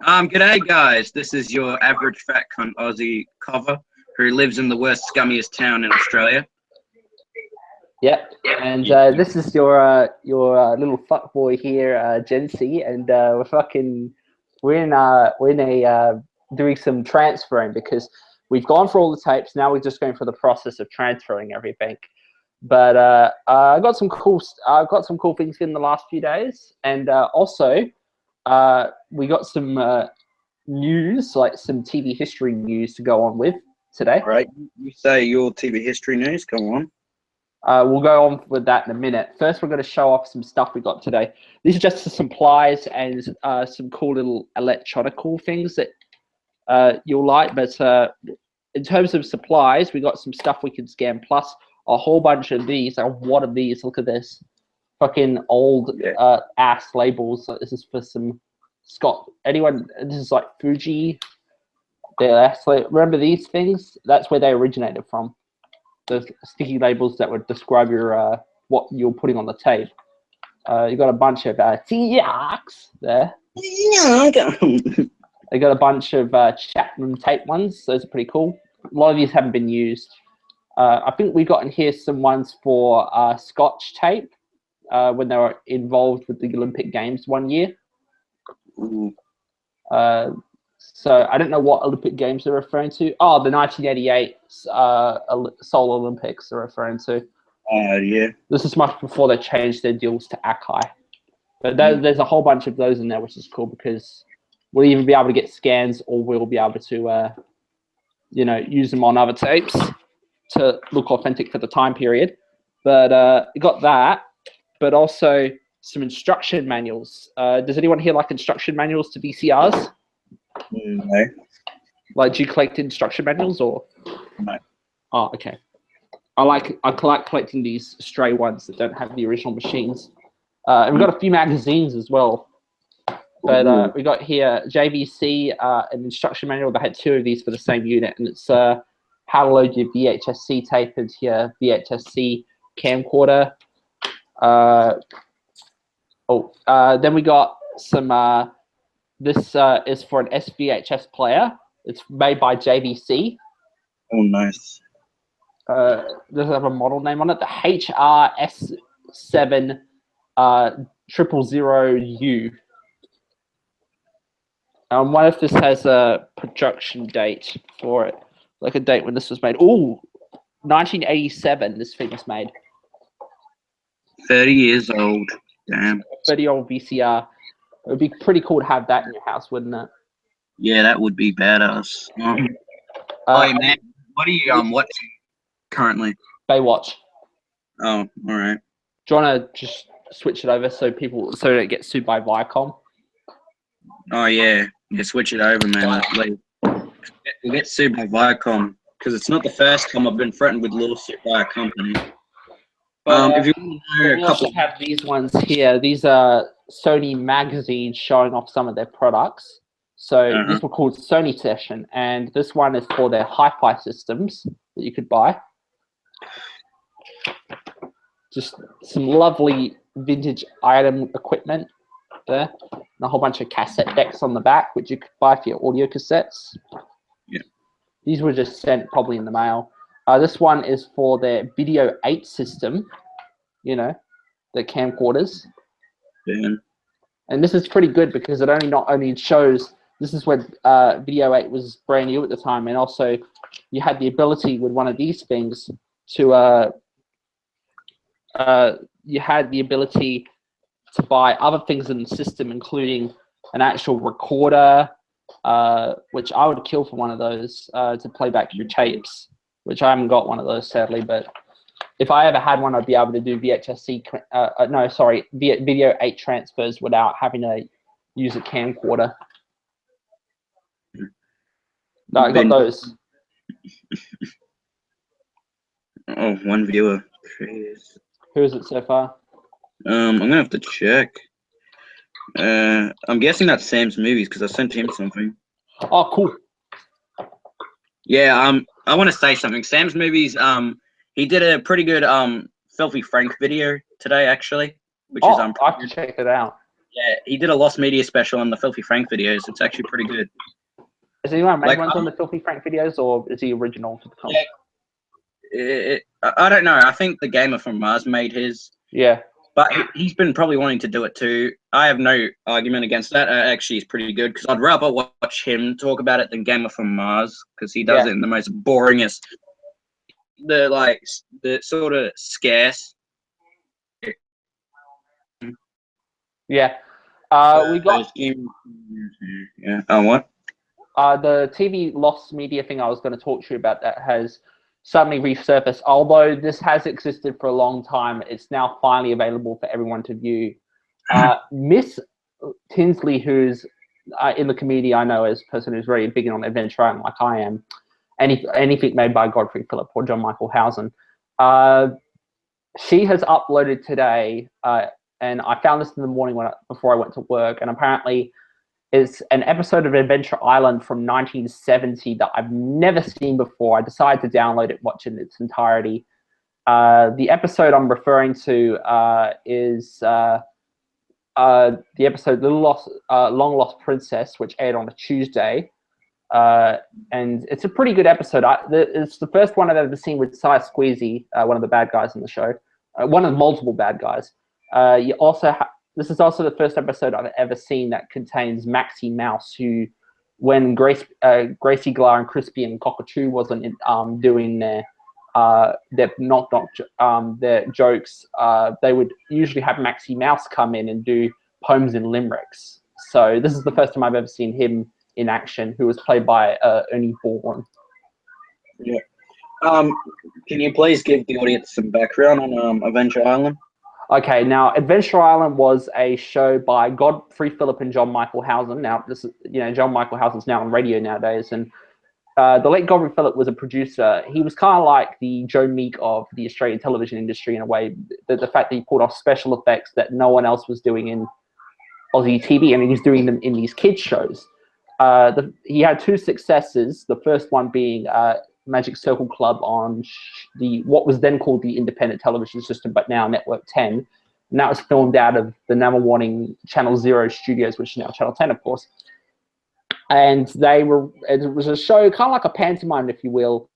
G'day guys, this is your average fat cunt Aussie cover who lives in the worst, scummiest town in Australia. Yep, and this is your little fuckboy here, Jency, and we're doing some transferring because we've gone for all the tapes. Now we're just going for the process of transferring everything. But I've got some cool things in the last few days, and also we got some news, like some TV history news to go on with today. Right, you say your TV history news. Go on. We'll go on with that in a minute. First, we're going to show off some stuff we got today. These are just some supplies and some cool little electronical things that you'll like. But in terms of supplies, we got some stuff we can scan, plus a whole bunch of these. What are these? Look at this. Fucking old ass labels. This is for some Scott. Anyone? This is like Fuji. Remember these things? That's where they originated from. The sticky labels that would describe your what you're putting on the tape. You got a bunch of T-Yarks there. They got a bunch of Chapman tape ones. Those are pretty cool. A lot of these haven't been used. I think we got in here some ones for Scotch tape when they were involved with the Olympic Games one year. So I don't know what Olympic Games they're referring to. Oh, the 1988 Seoul Olympics they're referring to. Yeah. This is much before they changed their deals to Akai. But there's a whole bunch of those in there, which is cool because we'll either be able to get scans or we'll be able to, use them on other tapes to look authentic for the time period. But you got that, but also some instruction manuals. Does anyone here like instruction manuals to VCRs? No. Like, do you collect instruction manuals or? No. Oh, okay. I collect collecting these stray ones that don't have the original machines. And we've got a few magazines as well. But we got here JVC, an instruction manual. They had two of these for the same unit, and it's how to load your VHS-C tape into your VHS-C camcorder. Then we got some. This is for an SVHS player. It's made by JVC. Oh, nice. Does it have a model name on it? The HRS7 000U. I wonder if this has a production date for it, like a date when this was made. Ooh, 1987. This thing was made. 30 years old. Damn. 30-year-old VCR. It would be pretty cool to have that in your house, wouldn't it? Yeah, that would be badass. Hey man, what are you watching currently? Baywatch. Oh, all right. Do you want to just switch it over so they don't get sued by Viacom? Oh yeah, switch it over, man. We'll get sued by Viacom because it's not the first time I've been threatened with lawsuit by a company. If you want to know we also have these ones here. These are Sony magazines showing off some of their products. So these were called Sony Session, and this one is for their hi-fi systems that you could buy. Just some lovely vintage item equipment there, and a whole bunch of cassette decks on the back, which you could buy for your audio cassettes. Yeah. These were just sent probably in the mail. This one is for their Video 8 system, the camcorders. Yeah. And this is pretty good because it not only shows, this is when Video 8 was brand new at the time, and also you had the ability with one of these things to, you had the ability to buy other things in the system, including an actual recorder, which I would kill for one of those to play back your tapes, which I haven't got one of those sadly, but if I ever had one, I'd be able to do Video 8 transfers without having to use a camcorder. No, I got those. Oh, one viewer. Who is it so far? I'm gonna have to check. I'm guessing that's Sam's Movies because I sent him something. Oh, cool. Yeah. I want to say something. Sam's Movies. He did a pretty good Filthy Frank video today, actually, which is I have to check it out. Yeah, he did a Lost Media special on the Filthy Frank videos. It's actually pretty good. Is anyone made Like, ones on the Filthy Frank videos, or is he original to the comic? Yeah, I don't know. I think the Gamer from Mars made his. Yeah. But he's been probably wanting to do it too. I have no argument against that. Actually, he's pretty good because I'd rather watch him talk about it than Gamer from Mars because he does it in the most boringest, the sort of scarce. Yeah. We got yeah. Oh, what? the TV Lost Media thing I was going to talk to you about that has suddenly resurfaced. Although this has existed for a long time, it's now finally available for everyone to view. Miss Tinsley, who's in the community I know as a person who's very big on Adventure Island like I am, anything made by Godfrey Phillip or John Michael Housen, she has uploaded today, and I found this in the morning before I went to work, and apparently it's an episode of Adventure Island from 1970 that I've never seen before. I decided to download it, watch it in its entirety. The episode I'm referring to is the episode Long Lost Princess, which aired on a Tuesday. And it's a pretty good episode. It's the first one I've ever seen with Cy Squeezy, one of the bad guys in the show, one of the multiple bad guys. You also this is also the first episode I've ever seen that contains Maxie Mouse, who, when Gracie Glar and Crispy and Cockatoo wasn't doing their their jokes, they would usually have Maxie Mouse come in and do poems and limericks. So this is the first time I've ever seen him in action, who was played by Ernie Bourne. Yeah. Can you please give the audience some background on Adventure Island? Okay, now Adventure Island was a show by Godfrey Phillip and John Michael Housen. Now, this is, John Michael Housen's now on radio nowadays, and the late Godfrey Phillip was a producer. He was kind of like the Joe Meek of the Australian television industry in a way. The fact that he pulled off special effects that no one else was doing in Aussie TV, and he was doing them in these kids shows. He had two successes. The first one being Magic Circle Club on what was then called the Independent Television System, but now Network 10. And that was filmed out of the Number Warning Channel 0 studios, which is now Channel 10, of course. And it was a show, kind of like a pantomime, if you will,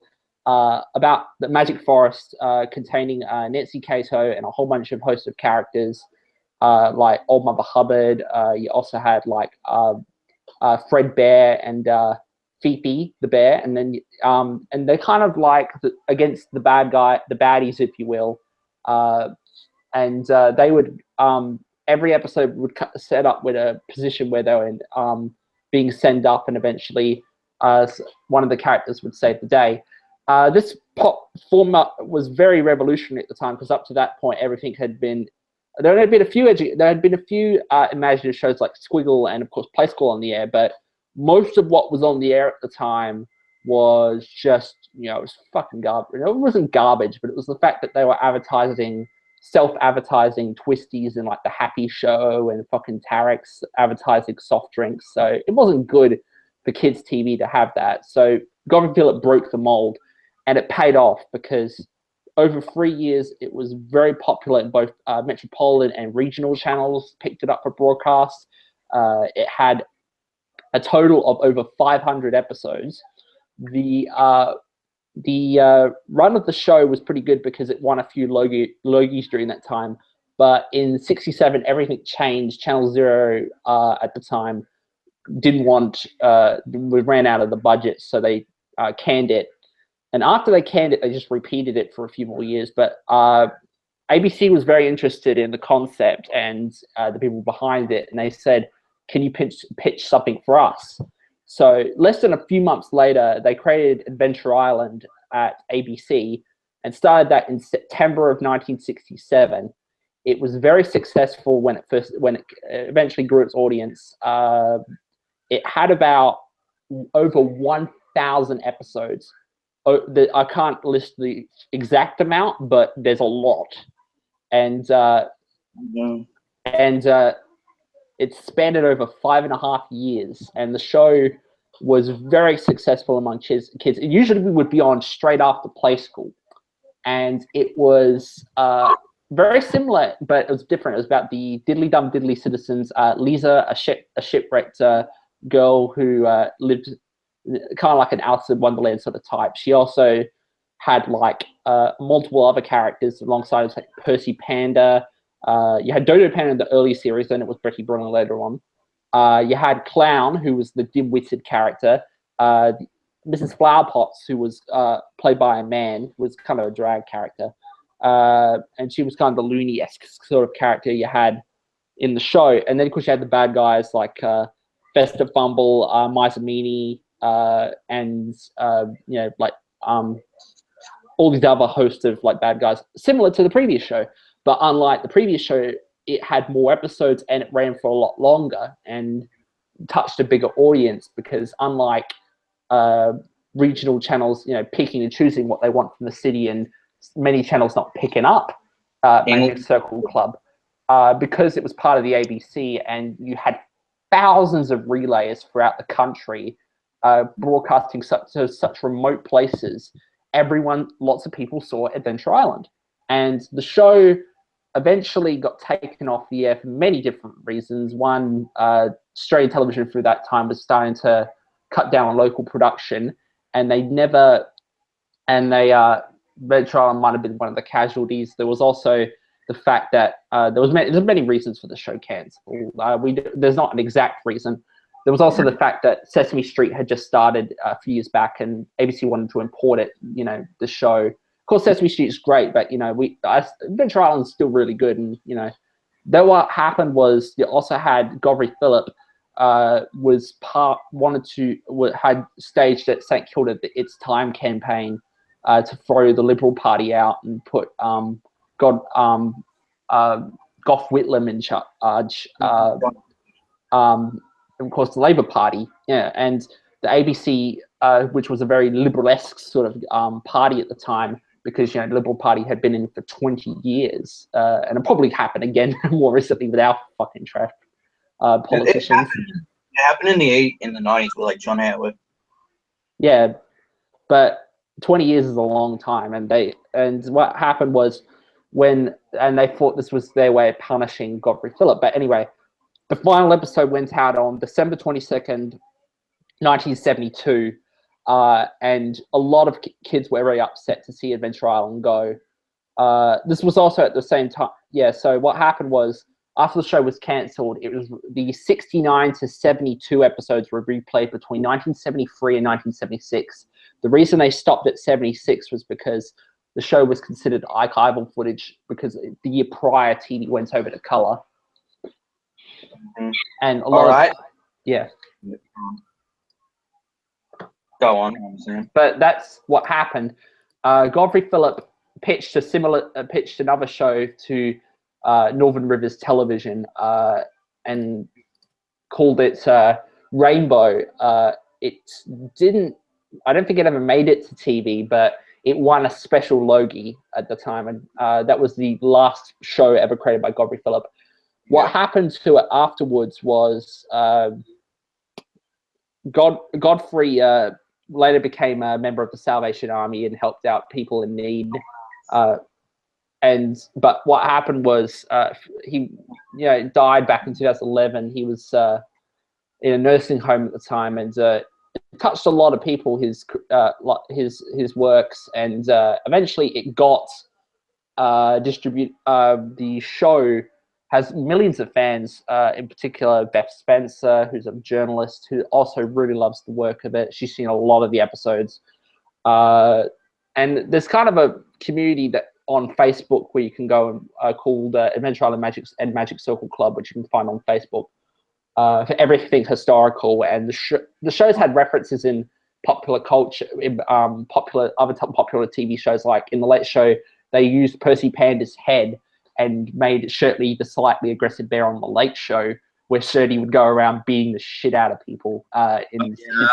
about the Magic Forest, containing Nancy Cato and a whole bunch of hosts of characters, like Old Mother Hubbard. You also had like Fred Bear and Fifi the bear, and then and they're kind of like against the baddies, if you will, and they would every episode would set up with a position where they were being sent up, and eventually one of the characters would save the day. This pop format was very revolutionary at the time, because up to that point everything had been. There had been a few imaginative shows like Squiggle and of course Play School on the air, but most of what was on the air at the time was just, it was fucking garbage. It wasn't garbage, but it was the fact that they were self-advertising twisties and like the Happy Show and fucking Tarek's advertising soft drinks. So it wasn't good for kids' TV to have that. So Godfrey Phillip broke the mold, and it paid off because over 3 years, it was very popular in both metropolitan and regional channels, picked it up for broadcast. It had a total of over 500 episodes. The run of the show was pretty good because it won a few Logies during that time. But in '67, everything changed. Channel 0 at the time we ran out of the budget, so they canned it. And after they canned it, they just repeated it for a few more years. But ABC was very interested in the concept and the people behind it, and they said, can you pitch something for us? So less than a few months later, they created Adventure Island at ABC and started that in September of 1967. It was very successful when it eventually grew its audience. It had about over 1,000 episodes. I can't list the exact amount, but there's a lot. And it spanned over 5.5 years, and the show was very successful among kids. It usually would be on straight after Play School, and it was very similar, but it was different. It was about the diddly dum diddly citizens. Lisa, a shipwrecked girl who lived kind of like an Alice in Wonderland sort of type. She also had like multiple other characters alongside, like Percy Panda. You had Dodo Panda in the early series, then it was Brekkie Brunner later on. You had Clown, who was the dim-witted character. Mrs. Flowerpots, who was played by a man, was kind of a drag character. And she was kind of the loony-esque sort of character you had in the show. And then, of course, you had the bad guys like Festa Fumble, Mizamini, and, you know, like all these other hosts of like bad guys, similar to the previous show. But unlike the previous show, it had more episodes and it ran for a lot longer and touched a bigger audience, because unlike regional channels, you know, picking and choosing what they want from the city, and many channels not picking up Magic Circle Club, because it was part of the ABC and you had thousands of relays throughout the country broadcasting to such remote places, lots of people saw Adventure Island. And the show eventually got taken off the air for many different reasons. One, Australian television through that time was starting to cut down on local production, and Adventure Island might have been one of the casualties. There was also the fact that there's many reasons for the show cancelled. There's not an exact reason. There was also the fact that Sesame Street had just started a few years back, and ABC wanted to import it. You know, the show. Of course, Sesame Street is great, but you know, Adventure Island is still really good. And you know, then what happened was you also had Godfrey Phillip had staged at St Kilda the It's Time campaign to throw the Liberal Party out and put Gough Whitlam in charge. Of course, the Labour Party, yeah, and the ABC, which was a very liberal-esque sort of party at the time, because you know the Liberal Party had been in for 20 years, and it probably happened again more recently with our fucking trash politicians. It happened in the 90s with like John Howard. Yeah, but 20 years is a long time, and what happened was they thought this was their way of punishing Godfrey Phillip. But anyway, the final episode went out on December 22nd, 1972, and a lot of kids were very upset to see Adventure Island go. This was also at the same time. Yeah, so what happened was, after the show was cancelled, it was the 69 to 72 episodes were replayed between 1973 and 1976. The reason they stopped at 76 was because the show was considered archival footage, because the year prior TV went over to colour. And a lot of, yeah. Go on. But that's what happened. Godfrey Phillip pitched another show to Northern Rivers Television and called it Rainbow. I don't think it ever made it to TV, but it won a special Logie at the time, and that was the last show ever created by Godfrey Phillip. What happened to it afterwards was Godfrey later became a member of the Salvation Army and helped out people in need. But what happened was he died back in 2011. He was in a nursing home at the time, and it touched a lot of people, his works, and eventually it got distributed. The show has millions of fans, in particular Beth Spencer, who's a journalist who also really loves the work of it. She's seen a lot of the episodes. And there's kind of a community that on Facebook where you can go and called Adventure Island Magic Circle Club, which you can find on Facebook, for everything historical. And the show's had references in popular culture, in popular TV shows. Like in The Late Show, they used Percy Panda's head and made Shirley the slightly aggressive bear on The Late Show, where Shirley would go around beating the shit out of people. I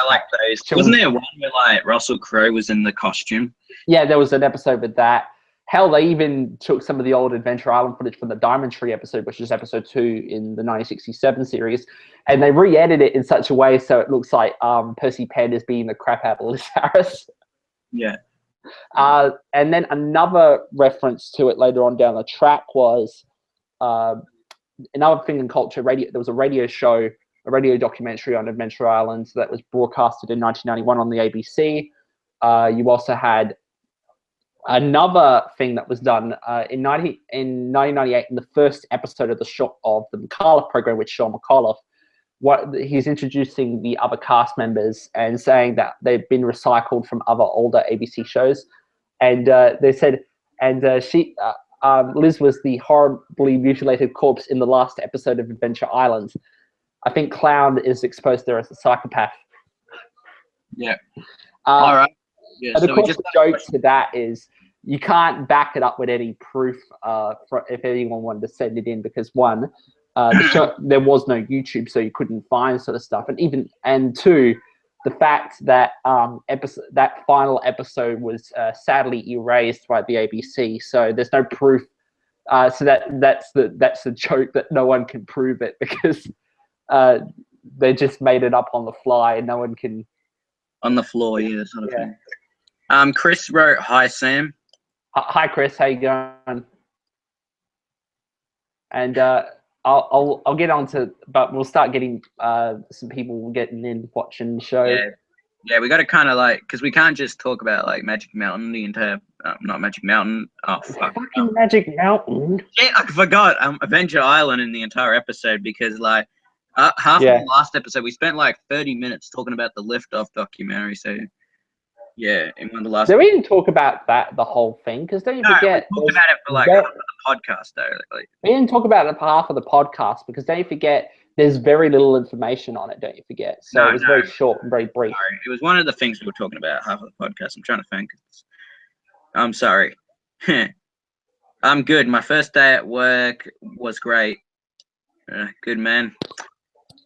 like those. Wasn't there one where like Russell Crowe was in the costume? Yeah, there was an episode with that. Hell, they even took some of the old Adventure Island footage from the Diamond Tree episode, which is episode 2 in the 1967 series, and they re-edited it in such a way so it looks like Percy Panda's beating the crap out of Liz Harris. Yeah. And then another reference to it later on down the track was another thing in culture radio. There was a radio show, a radio documentary on Adventure Island that was broadcasted in 1991 on the ABC. You also had another thing that was done in 1998 in the first episode of the McAuliffe program with Sean McAuliffe. He's introducing the other cast members and saying that they've been recycled from other older ABC shows, and they said, and Liz was the horribly mutilated corpse in the last episode of Adventure Island. I think Clown is exposed there as a psychopath. Yeah. All right. Yeah, and of course, the joke to that is you can't back it up with any proof if anyone wanted to send it in, because one, there was no YouTube, so you couldn't find sort of stuff, and two, the fact that that final episode was sadly erased by the ABC, so there's no proof. So that's the joke, that no one can prove it, because they just made it up on the fly, and no one can. On the floor, yeah, sort of thing. Chris wrote, "Hi Sam." Hi Chris, how you going? And I'll get on to, but we'll start getting some people getting in, watching the show. Yeah, we got to kind of like, because we can't just talk about like Magic Mountain the entire, not Magic Mountain. Oh fuck. Fucking Magic Mountain. Yeah, I forgot. Adventure Island in the entire episode, because like half of the last episode we spent like 30 minutes talking about the Liftoff documentary. So yeah, in one of the last. So we didn't talk about that the whole thing, because don't you forget? We talked about it for like half of the podcast though. Like, we didn't talk about it for half of the podcast, because don't you forget? There's very little information on it, don't you forget? So it was very short and very brief. Sorry. It was one of the things we were talking about half of the podcast. I'm trying to think. I'm sorry. I'm good. My first day at work was great. Good, man.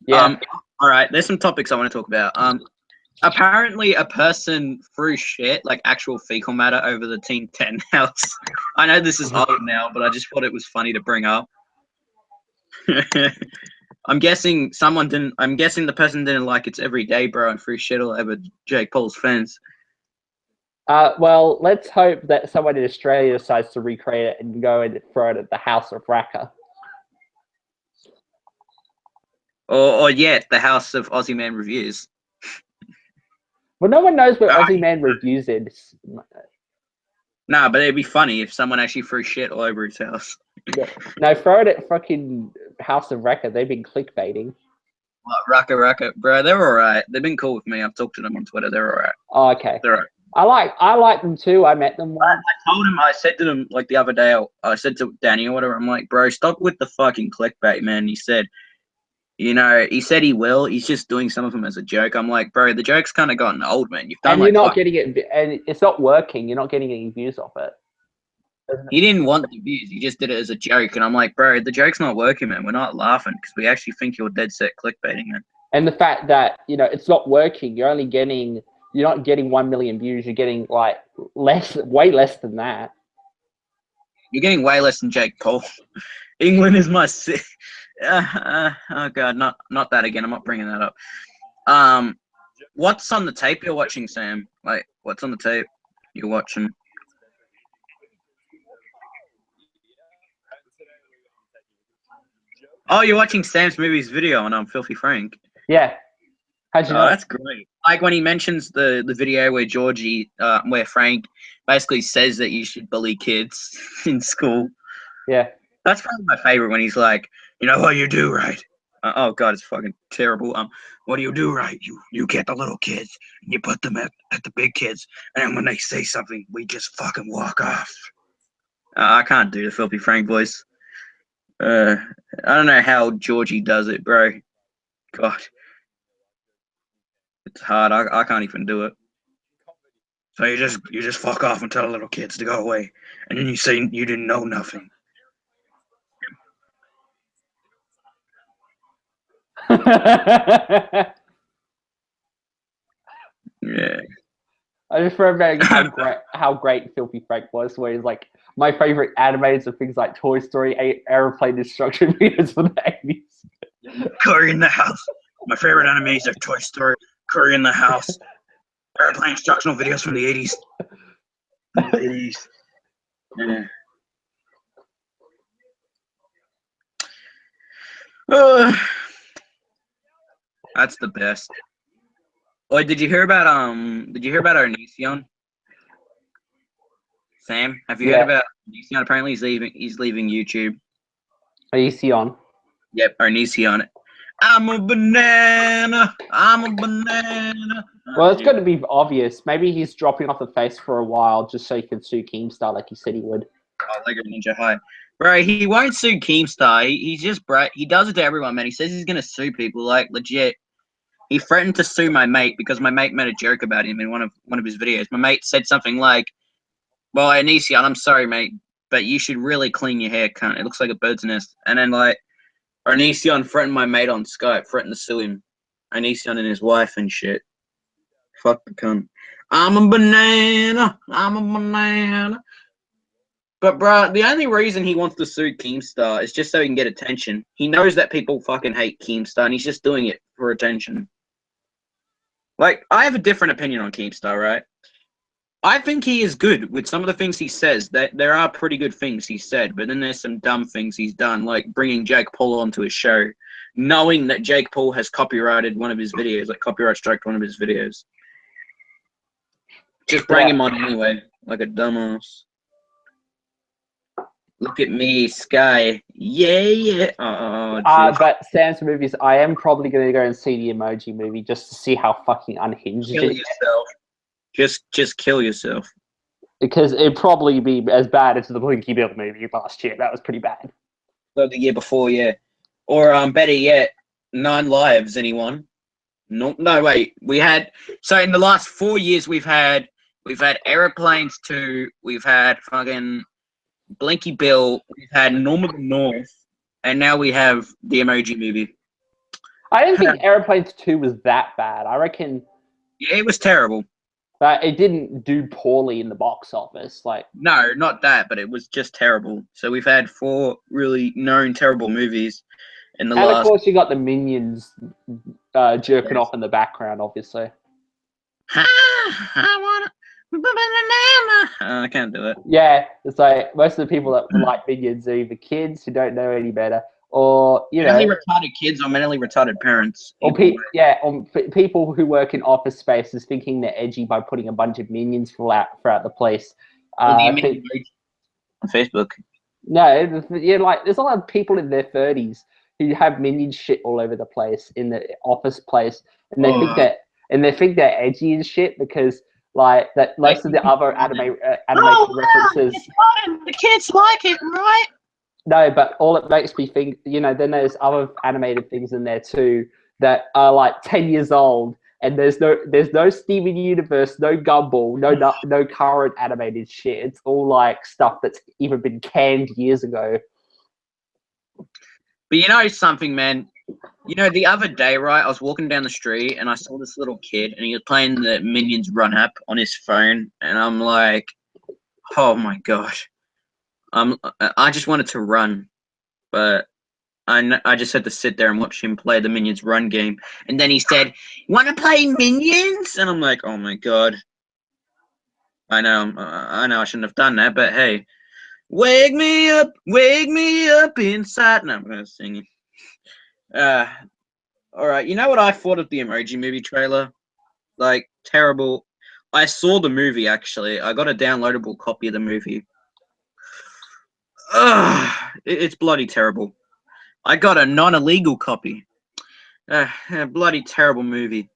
Yeah. All right. There's some topics I want to talk about. Apparently, a person threw shit, like actual fecal matter, over the Team 10 house. I know this is old now, but I just thought it was funny to bring up. I'm guessing the person didn't like It's Every Day, Bro, and threw shit all over Jake Paul's fence. Well, let's hope that someone in Australia decides to recreate it and go and throw it at the House of Raka. Or the House of Aussie Man Reviews. Well, no one knows what Aussie Man Reviews is. Nah, but it'd be funny if someone actually threw shit all over his house. Yeah. No, throw it at fucking House of Raka. They've been clickbaiting. What, Raka, bro? They're all right. They've been cool with me. I've talked to them on Twitter. They're all right. Oh, okay. They're all right. I like them too. I met them once. I said to them like the other day. I said to Danny or whatever. I'm like, bro, stop with the fucking clickbait, man. He said, he said he will. He's just doing some of them as a joke. I'm like, bro, the joke's kind of gotten old, man. You've done, and you're not getting it, and it's not working. You're not getting any views off it. He didn't want the views. He just did it as a joke. And I'm like, bro, the joke's not working, man. We're not laughing because we actually think you're dead set clickbaiting, man. And the fact that, it's not working, you're not getting 1 million views. You're getting like way less than that. You're getting way less than Jake Paul. England is my city. Oh God, not that again. I'm not bringing that up. What's on the tape you're watching, Sam? Like, what's on the tape you're watching? Oh, you're watching Sam's Movies video on Filthy Frank. Yeah. How'd you know? That's great. Like when he mentions the video where Frank basically says that you should bully kids in school. Yeah. That's probably my favorite, when he's like, you know what you do, right? Oh God, it's fucking terrible. What do you do, right? You get the little kids and you put them at the big kids, and when they say something, we just fucking walk off. I can't do the Filthy Frank voice. I don't know how Georgie does it, bro. God, it's hard. I can't even do it. So you just fuck off and tell the little kids to go away, and then you say you didn't know nothing. Yeah. I just remember how great Filthy Frank was, where he's like, my favorite animes are things like Toy Story, Airplane Destruction videos from the 80s. Curry in the House. My favorite animes are Toy Story, Curry in the House, Airplane Instructional videos from the 80s. Jeez. Yeah. That's the best. Oh, did you hear about Onision? Sam, have you heard about Onision? Apparently he's leaving YouTube. Onision. Yep, Onision. I'm a banana. I'm a banana. Well, it's got to be obvious. Maybe he's dropping off the face for a while just so he can sue Keemstar like he said he would. Oh, Lego Ninja High. Bro, he won't sue Keemstar. He's just bro. He does it to everyone, man. He says he's gonna sue people, like legit. He threatened to sue my mate because my mate made a joke about him in one of his videos. My mate said something like, "Well, Onision, I'm sorry, mate, but you should really clean your hair, cunt. It looks like a bird's nest." And then like, Onision threatened my mate on Skype, threatened to sue him. Onision and his wife and shit. Fuck the cunt. I'm a banana. I'm a banana. But, bro, the only reason he wants to sue Keemstar is just so he can get attention. He knows that people fucking hate Keemstar, and he's just doing it for attention. Like, I have a different opinion on Keemstar, right? I think he is good with some of the things he says. That there are pretty good things he said, but then there's some dumb things he's done, like bringing Jake Paul onto his show, knowing that Jake Paul has copyrighted one of his videos, like copyright striked one of his videos. Just bring him on anyway, like a dumbass. Look at me, Sky. Yeah, yeah. Oh, but Sam's movies, I am probably going to go and see the Emoji Movie just to see how fucking unhinged kill it is. yourself. Just kill yourself. Because it'd probably be as bad as the Blinky Bill movie last year. That was pretty bad. So the year before, yeah. Or better yet, 9 Lives. Anyone? No, wait. We had so in the last 4 years we've had Aeroplanes 2. We've had fucking Blinky Bill. We've had Norm of the North, and now we have the Emoji Movie. I didn't think Aeroplanes 2 was that bad. I reckon. Yeah, it was terrible. But it didn't do poorly in the box office. Like no, not that, but it was just terrible. So we've had 4 really known terrible movies in the last. And of course, you got the Minions jerking off in the background, obviously. I want I can't do it. Yeah, it's like most of the people that like Minions are either kids who don't know any better, or mentally retarded kids or mentally retarded parents, or people who work in office spaces thinking they're edgy by putting a bunch of Minions throughout the place. On Facebook. No, there's a lot of people in their 30s who have Minion shit all over the place in the office place, and they think they're edgy and shit because. Like that, most of the other animation references. The kids like it, right? No, but all it makes me think, then there's other animated things in there too that are like 10 years old, and there's no Steven Universe, no Gumball, no current animated shit. It's all like stuff that's even been canned years ago. But you know something, man. The other day, right, I was walking down the street and I saw this little kid and he was playing the Minions Run app on his phone, and I'm like, oh my gosh. I just wanted to run, but I just had to sit there and watch him play the Minions Run game. And then he said, "Want to play Minions?" And I'm like, oh my god. I know I shouldn't have done that, but hey. Wake me up inside. No, I'm gonna sing it. All right. You know what I thought of the Emoji Movie trailer? Like, terrible. I saw the movie, actually. I got a downloadable copy of the movie. It's bloody terrible. I got a non-illegal copy. Bloody terrible movie.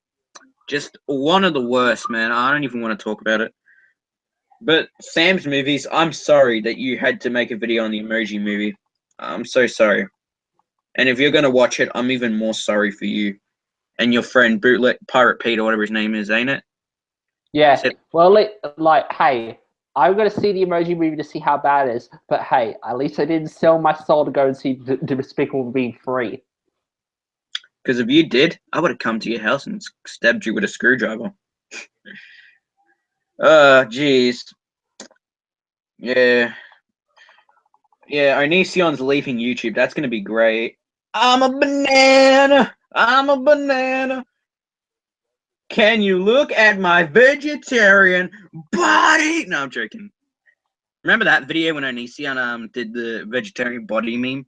Just one of the worst, man. I don't even want to talk about it. But Sam's movies, I'm sorry that you had to make a video on the Emoji Movie. I'm so sorry. And if you're going to watch it, I'm even more sorry for you and your friend Bootleg Pirate Pete or whatever his name is, ain't it? Yeah. Well, hey, I'm going to see the Emoji Movie to see how bad it is. But hey, at least I didn't sell my soul to go and see Despicable Me 3. Because if you did, I would have come to your house and stabbed you with a screwdriver. Jeez. Yeah. Yeah, Onision's leaving YouTube. That's going to be great. I'm a banana. I'm a banana. Can you look at my vegetarian body? No, I'm joking. Remember that video when Onision did the vegetarian body meme?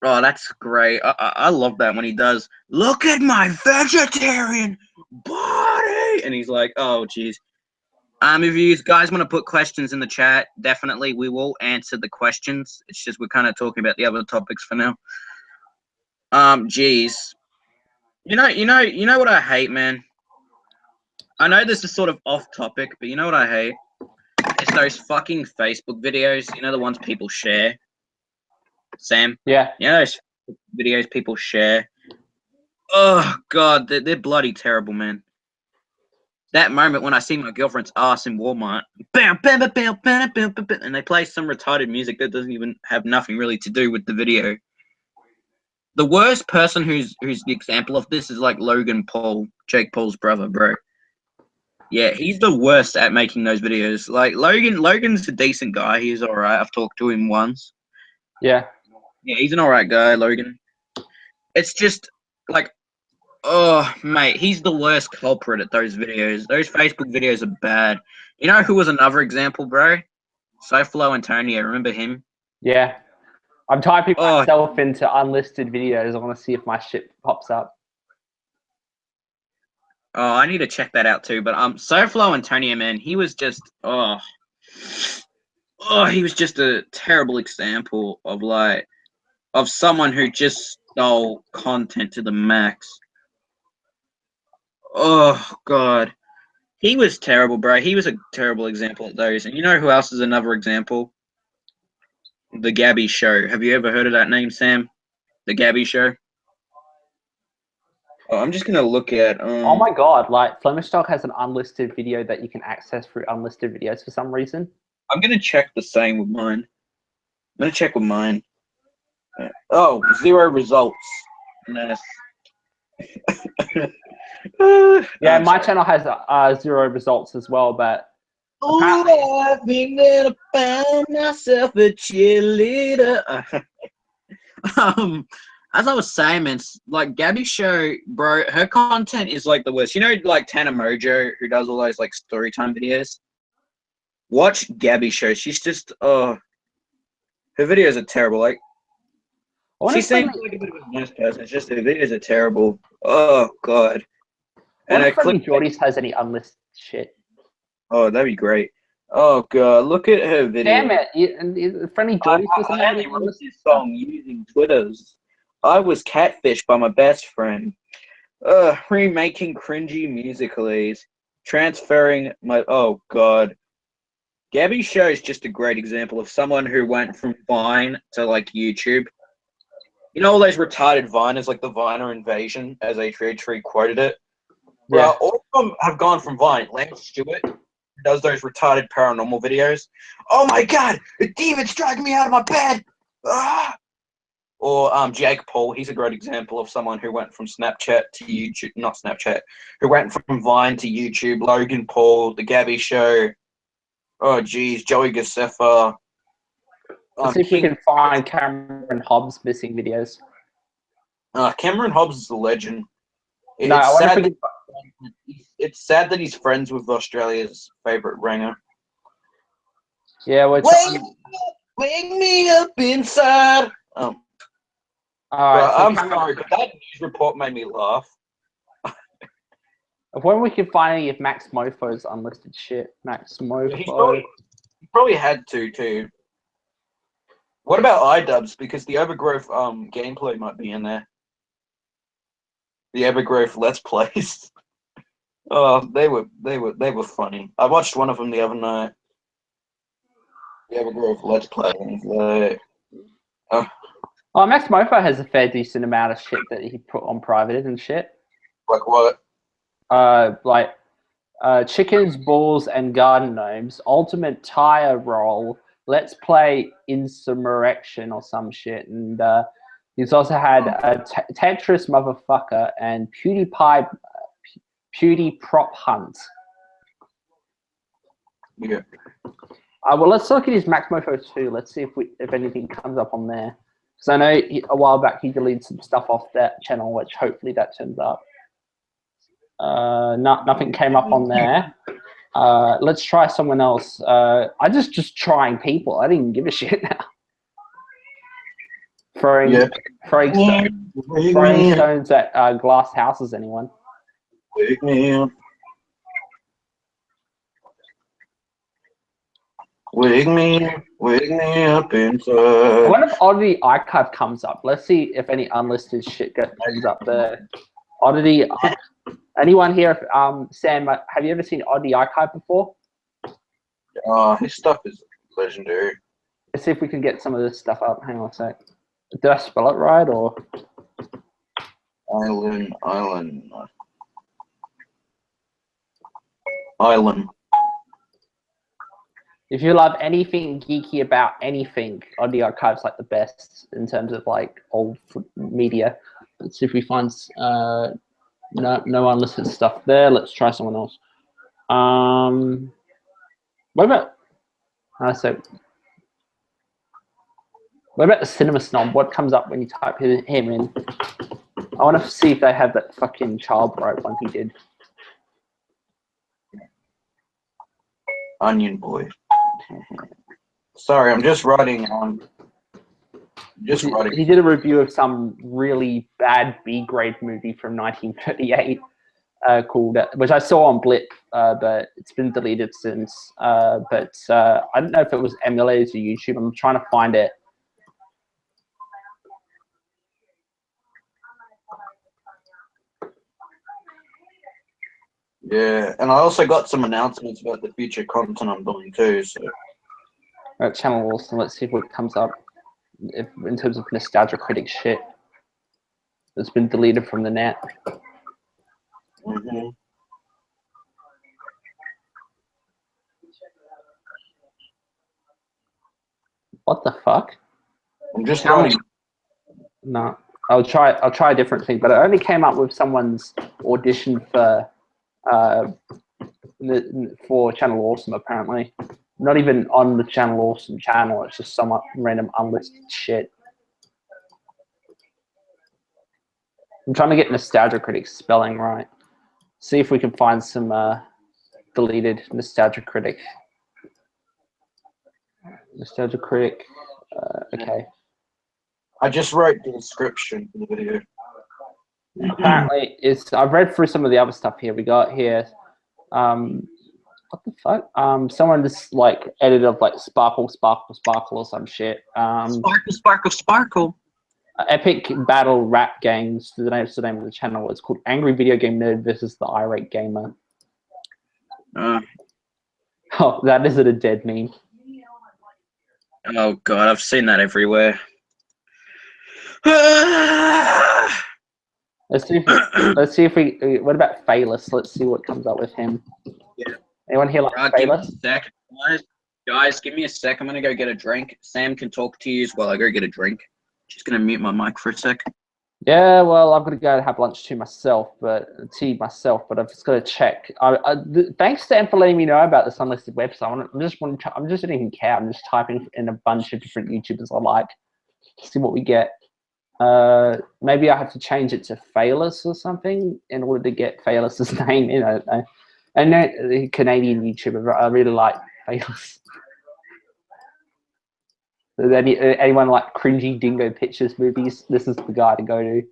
Oh, that's great. I love that when he does, look at my vegetarian body. And he's like, oh, geez. If you guys want to put questions in the chat, definitely we will answer the questions. It's just we're kind of talking about the other topics for now. Geez. You know what I hate, man? I know this is sort of off topic, but you know what I hate? It's those fucking Facebook videos, you know, the ones people share. Sam? Yeah. You know those videos people share? Oh, God, they're bloody terrible, man. That moment when I see my girlfriend's ass in Walmart, bam, bam, bam, bam, bam, bam, bam, bam, and they play some retarded music that doesn't even have nothing really to do with the video. The worst person who's the example of this is like Logan Paul, Jake Paul's brother, bro. Yeah, he's the worst at making those videos. Like Logan's a decent guy. He's all right. I've talked to him once. Yeah. Yeah, he's an all right guy, Logan. It's just like, oh, mate, he's the worst culprit at those videos. Those Facebook videos are bad. You know who was another example, bro? Soflo Antonio. Remember him? Yeah. I'm typing myself into unlisted videos. I want to see if my shit pops up. Oh, I need to check that out too. But Soflo Antonio, man, he was just he was just a terrible example of someone who just stole content to the max. Oh God, he was terrible, bro. He was a terrible example of those. And you know who else is another example? The Gabby Show. Have you ever heard of that name, Sam? The Gabby Show. Oh, I'm just gonna look at. Oh my God! Like Flemish Dog has an unlisted video that you can access through unlisted videos for some reason. I'm gonna check the same with mine. I'm gonna check with mine. Oh, 0 results. Nice. Yeah, my channel has 0 results as well, but I think that I found myself a cheerleader. As I was saying, man, like Gabby Show, bro, her content is like the worst. You know, like Tana Mojo, who does all those like story time videos. Watch Gabby Show. She's just her videos are terrible. Like she seems like a bit of a nice person. It's just her videos are terrible. Oh God. And if Friendly Geordies has any unlisted shit. Oh, that'd be great. Oh God, look at her video. Damn it! Friendly Geordies doesn't have any unlisted song using Twitters. I was catfished by my best friend. Remaking cringy musicals, transferring my. Oh God. Gabby Show is just a great example of someone who went from Vine to like YouTube. You know all those retarded Viners, like the Viner invasion, as H3 quoted it? Yeah. All of them have gone from Vine. Lance Stewart, who does those retarded paranormal videos. Oh my God, a demon's dragging me out of my bed! Ah! Or Jake Paul, he's a great example of someone who went from Snapchat to YouTube, not Snapchat, who went from Vine to YouTube. Logan Paul, The Gabby Show. Oh, geez, Joey Gacefa. Let's see if we can find Cameron Hobbs missing videos. Cameron Hobbs is a legend. No, It's sad that he's friends with Australia's favourite ringer. Yeah, wake me up inside. All right, I'm sorry, but that news report made me laugh. When we can find any of Max Mofo's unlisted shit. Max Mofo. He probably had to too. What about iDubbbz? Because the Overgrowth gameplay might be in there. The Overgrowth Let's Plays. Oh, they were funny. I watched one of them the other night. The Overgrowth Let's Play. Oh, Max Mofo has a fair decent amount of shit that he put on private and shit. Like what? Like chickens, balls, and garden gnomes. Ultimate tire roll. Let's play Insurrection or some shit. And he's also had a Tetris motherfucker and Pewdie prop hunt. Yeah. Well, let's look at his Max Mofo 2. Let's see if anything comes up on there. Because I know a while back he deleted some stuff off that channel, which hopefully that turns up. Nothing came up on there. Let's try someone else. I just trying people. I didn't give a shit now. Throwing stones at glass houses. Anyone? Wake me up. Wake me up I inside. wonder if Oddity Archive comes up. Let's see if any unlisted shit comes up there. Oddity. Anyone here? Sam, have you ever seen Oddity Archive before? His stuff is legendary. Let's see if we can get some of this stuff up. Hang on a sec. Did I spell it right or? Island. If you love anything geeky about anything, Oddity Archive's like the best in terms of like old media. Let's see if we find no unlisted stuff there. Let's try someone else. What about? What about the Cinema Snob? What comes up when you type him in? I want to see if they have that fucking child rope one he did. Onion Boy. Sorry, I'm just writing on. He did a review of some really bad B-grade movie from 1938 called, which I saw on Blip, but it's been deleted since. But I don't know if it was emulated to YouTube. I'm trying to find it. Yeah, and I also got some announcements about the future content I'm doing too. So. Channel also. Let's see what comes up in terms of nostalgia critic shit that's been deleted from the net. Mm-hmm. What the fuck? I'm just writing. No, I'll try a different thing. But it only came up with someone's audition for Channel Awesome. Apparently, not even on the Channel Awesome channel. It's just some random unlisted shit. I'm trying to get Nostalgia Critic spelling right. See if we can find some deleted Nostalgia Critic. Nostalgia Critic. Okay. I just wrote the description for the video. Apparently, I've read through some of the other stuff here. We got here. What the fuck? Someone just like edited up like sparkle or some shit. Sparkle. Epic battle rap games. The name of the channel. It's called Angry Video Game Nerd versus the Irate Gamer. Oh, that isn't a dead meme. Oh god, I've seen that everywhere. Let's see if we. What about Phalus? Let's see what comes up with him. Yeah. Anyone here like Phalus? Guys, give me a sec. I'm gonna go get a drink. Sam can talk to you while I go get a drink. Just gonna mute my mic for a sec. Yeah, well, I'm gonna go have lunch myself, but I've just got to check. Thanks to Em for letting me know about this unlisted website. I just don't even care. I'm just typing in a bunch of different YouTubers I like to see what we get. Maybe I have to change it to Phalus or something in order to get Phalus's name. You know, and the Canadian YouTuber. I really like Phalus. Anyone like cringy dingo pictures movies? This is the guy to go to.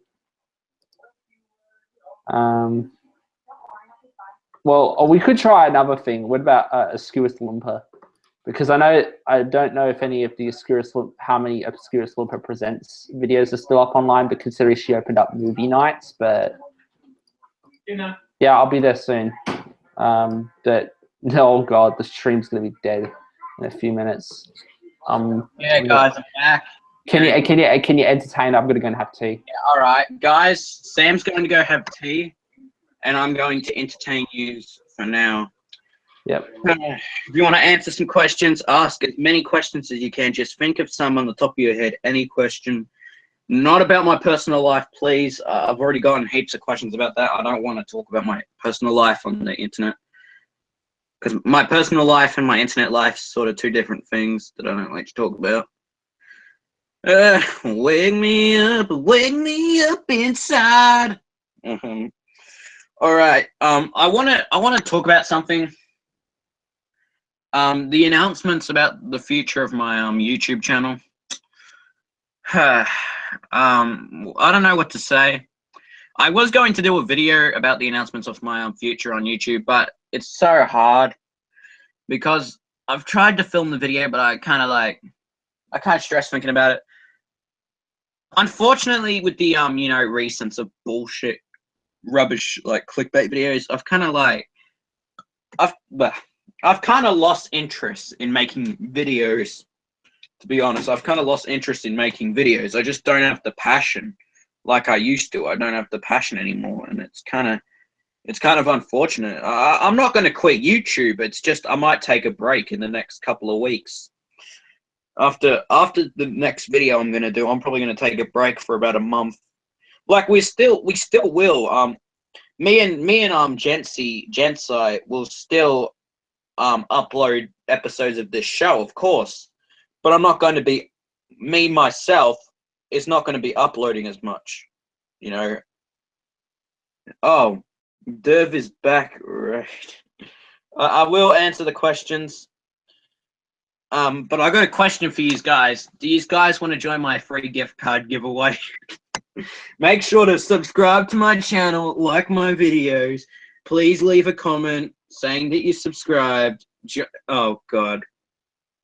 Well, we could try another thing. What about Obscurus Lumper? Because I don't know if any of the how many Obscurus Lumper Presents videos are still up online, but considering she opened up movie nights, but yeah, I'll be there soon. But oh god, the stream's gonna be dead in a few minutes. Yeah, guys, I'm back. Can you entertain? I'm gonna go and have tea. Yeah, all right, guys. Sam's going to go have tea, and I'm going to entertain you for now. Yep. If you want to answer some questions, ask as many questions as you can. Just think of some on the top of your head. Any question, not about my personal life, please. I've already gotten heaps of questions about that. I don't want to talk about my personal life on the internet. Because my personal life and my internet life is sort of two different things that I don't like to talk about. Wake me up inside. All right. I wanna talk about something. The announcements about the future of my YouTube channel. I don't know what to say. I was going to do a video about the announcements of my future on YouTube, but it's so hard because I've tried to film the video, but I kind of stress thinking about it. Unfortunately, with the recents of bullshit, rubbish like clickbait videos, I've kind of lost interest in making videos. To be honest, I've kind of lost interest in making videos. I just don't have the passion like I used to. I don't have the passion anymore, and it's kind of unfortunate. I'm not going to quit YouTube. It's just I might take a break in the next couple of weeks. After the next video I'm going to do, I'm probably going to take a break for about a month. Like we still will. Me and Gensai will still upload episodes of this show, of course. But I'm not going to be, myself, is not going to be uploading as much, you know. Oh, Derv is back, right. I will answer the questions. But I got a question for you guys. Do you guys want to join my free gift card giveaway? Make sure to subscribe to my channel, like my videos. Please leave a comment saying that you subscribed. Oh, God.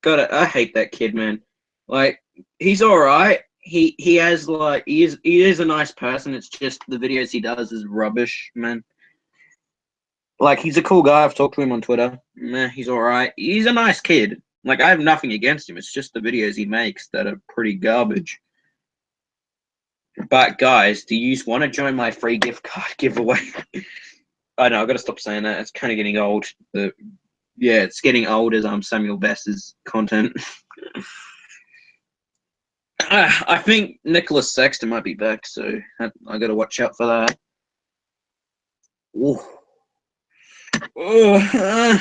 God, I hate that kid, man. Like, he's alright. He is a nice person. It's just the videos he does is rubbish, man. Like, he's a cool guy. I've talked to him on Twitter. Meh, he's alright. He's a nice kid. Like, I have nothing against him. It's just the videos he makes that are pretty garbage. But guys, do you want to join my free gift card giveaway? I know, I've got to stop saying that. It's kind of getting old. Yeah, it's getting old as Samuel Best's content. I think Nicholas Sexton might be back, so I got to watch out for that. Ooh. Oh,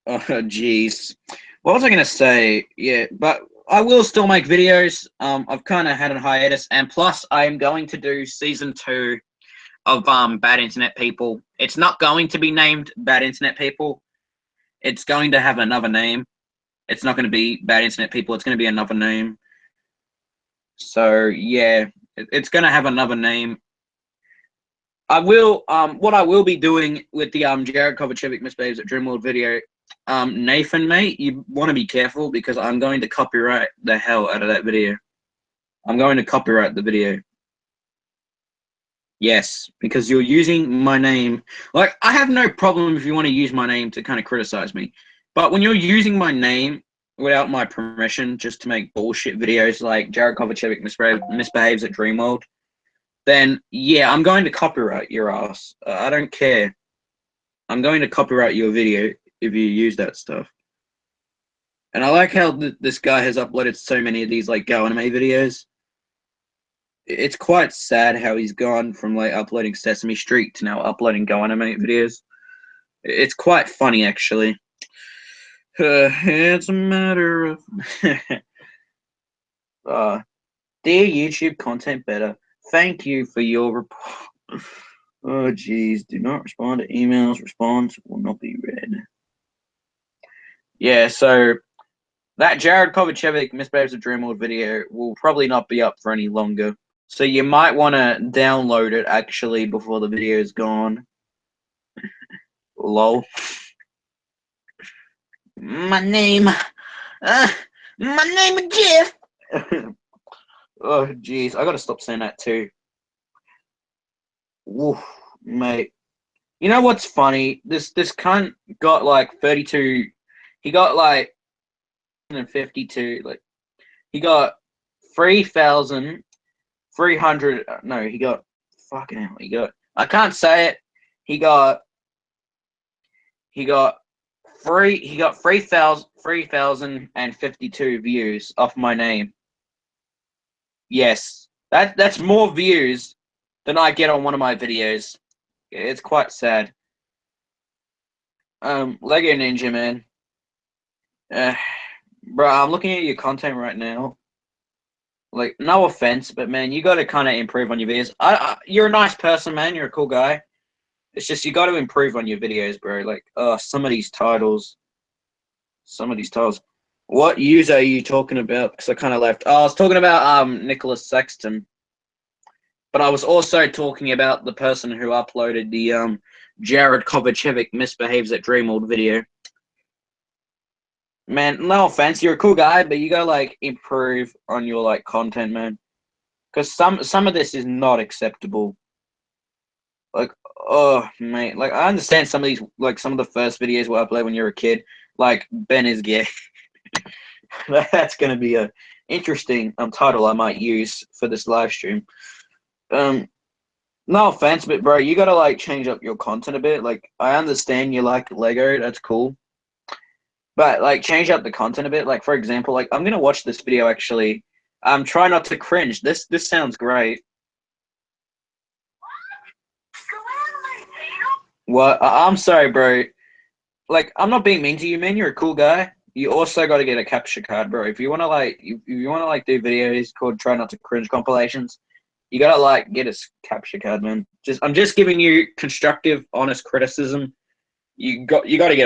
jeez. What was I gonna say? Yeah, but I will still make videos. I've kind of had a hiatus, and plus, I am going to do season 2 of Bad Internet People. It's not going to be named Bad Internet People. It's going to have another name. It's not going to be Bad Internet People. It's going to be another name. So yeah, it's going to have another name. I will. What I will be doing with the Jared Kovacevic Misbehaves at Dreamworld video, Nathan, mate, you want to be careful because I'm going to copyright the hell out of that video. I'm going to copyright the video. Yes, because you're using my name. Like, I have no problem if you want to use my name to kind of criticize me. But when you're using my name without my permission just to make bullshit videos like Jared Kovacevic misbehaves at Dreamworld, then, yeah, I'm going to copyright your ass. I don't care. I'm going to copyright your video if you use that stuff. And I like how this guy has uploaded so many of these, like, Go Anime videos. It's quite sad how he's gone from, like, uploading Sesame Street to now uploading Go Anime videos. It's quite funny, actually. It's a matter of... dear YouTube content better. Thank you for your report. Oh, geez. Do not respond to emails. Response will not be read. Yeah, so that Jared Kovacevic Misbehaves of Dreamworld video will probably not be up for any longer. So you might want to download it, actually, before the video is gone. Lol. My name is Jeff. Oh, jeez. I gotta stop saying that, too. Woof, mate. You know what's funny? This cunt got like 32. He got like 52. Like he got 3,300. No, he got fucking hell. He got. I can't say it. He got 3,052 views off my name. Yes, that's more views than I get on one of my videos. It's quite sad. Lego Ninja, man. Bro, I'm looking at your content right now. like, no offense, but man, you got to kind of improve on your videos. You're a nice person, man. You're a cool guy. It's just you got to improve on your videos, bro. Like, some of these titles. What user are you talking about? Because I kind of left. Oh, I was talking about Nicholas Sexton, but I was also talking about the person who uploaded the Jared Kovacevic misbehaves at Dreamworld video. Man, no offense, you're a cool guy, but you gotta like improve on your like content, man. Because some of this is not acceptable. Like, oh mate, like I understand some of these, like some of the first videos were uploaded when you were a kid, like Ben is gay. That's gonna be a interesting title I might use for this live stream. No offense, but bro, you gotta like change up your content a bit. Like I understand you like Lego, that's cool. But like change up the content a bit. Like for example, like I'm gonna watch this video actually. Try not to cringe. This sounds great. What? I'm sorry, bro. Like I'm not being mean to you, man. You're a cool guy. You also got to get a capture card, bro. If you wanna like, if you wanna like do videos called "Try Not to Cringe" compilations, you gotta like get a capture card, man. I'm just giving you constructive, honest criticism. You gotta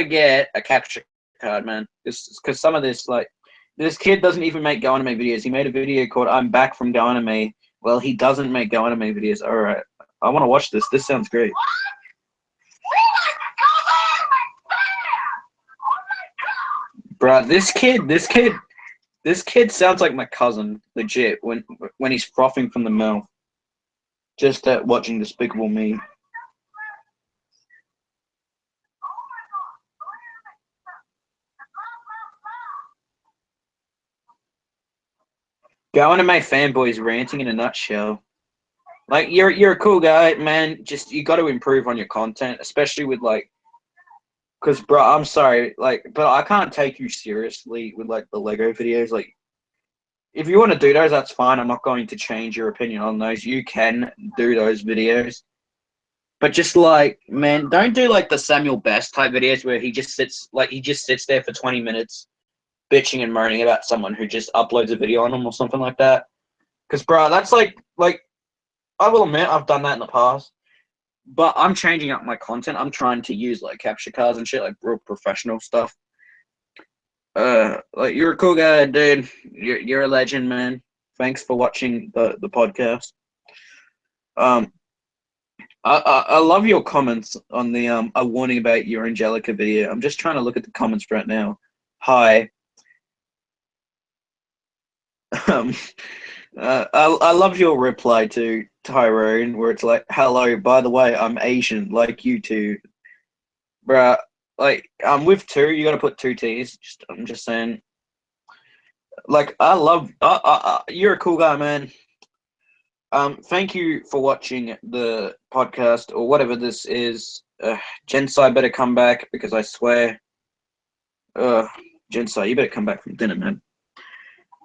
get a capture card, man. Because some of this, like, this kid doesn't even make Go Anime videos. He made a video called "I'm Back from Go Anime." Well, he doesn't make Go Anime videos. All right, I want to watch this. This sounds great. Bruh, this kid sounds like my cousin, legit. When he's frothing from the mouth, just at watching Despicable Me. Go Anime fanboys ranting in a nutshell. Like you're a cool guy, man. Just you got to improve on your content, especially with like, cause bro, I'm sorry, like, but I can't take you seriously with like the Lego videos. Like, if you want to do those, that's fine. I'm not going to change your opinion on those. You can do those videos, but just like, man, don't do like the Samuel Best type videos where he just sits there for 20 minutes, bitching and moaning about someone who just uploads a video on him or something like that. Cause bro, that's like I will admit I've done that in the past, but I'm changing up my content. I'm trying to use like capture cards and shit, like real professional stuff. Like you're a cool guy, dude. You're a legend, man. Thanks for watching the podcast. I love your comments on the a warning about your Angelica video. I'm just trying to look at the comments right now. Hi. I love your reply to Tyrone, where it's like, "Hello, by the way, I'm Asian, like you two, bruh." Like, with two, you got to put two T's. I'm just saying. Like, I love. You're a cool guy, man. Thank you for watching the podcast or whatever this is. Jensai better come back because I swear. Jensai, you better come back from dinner, man.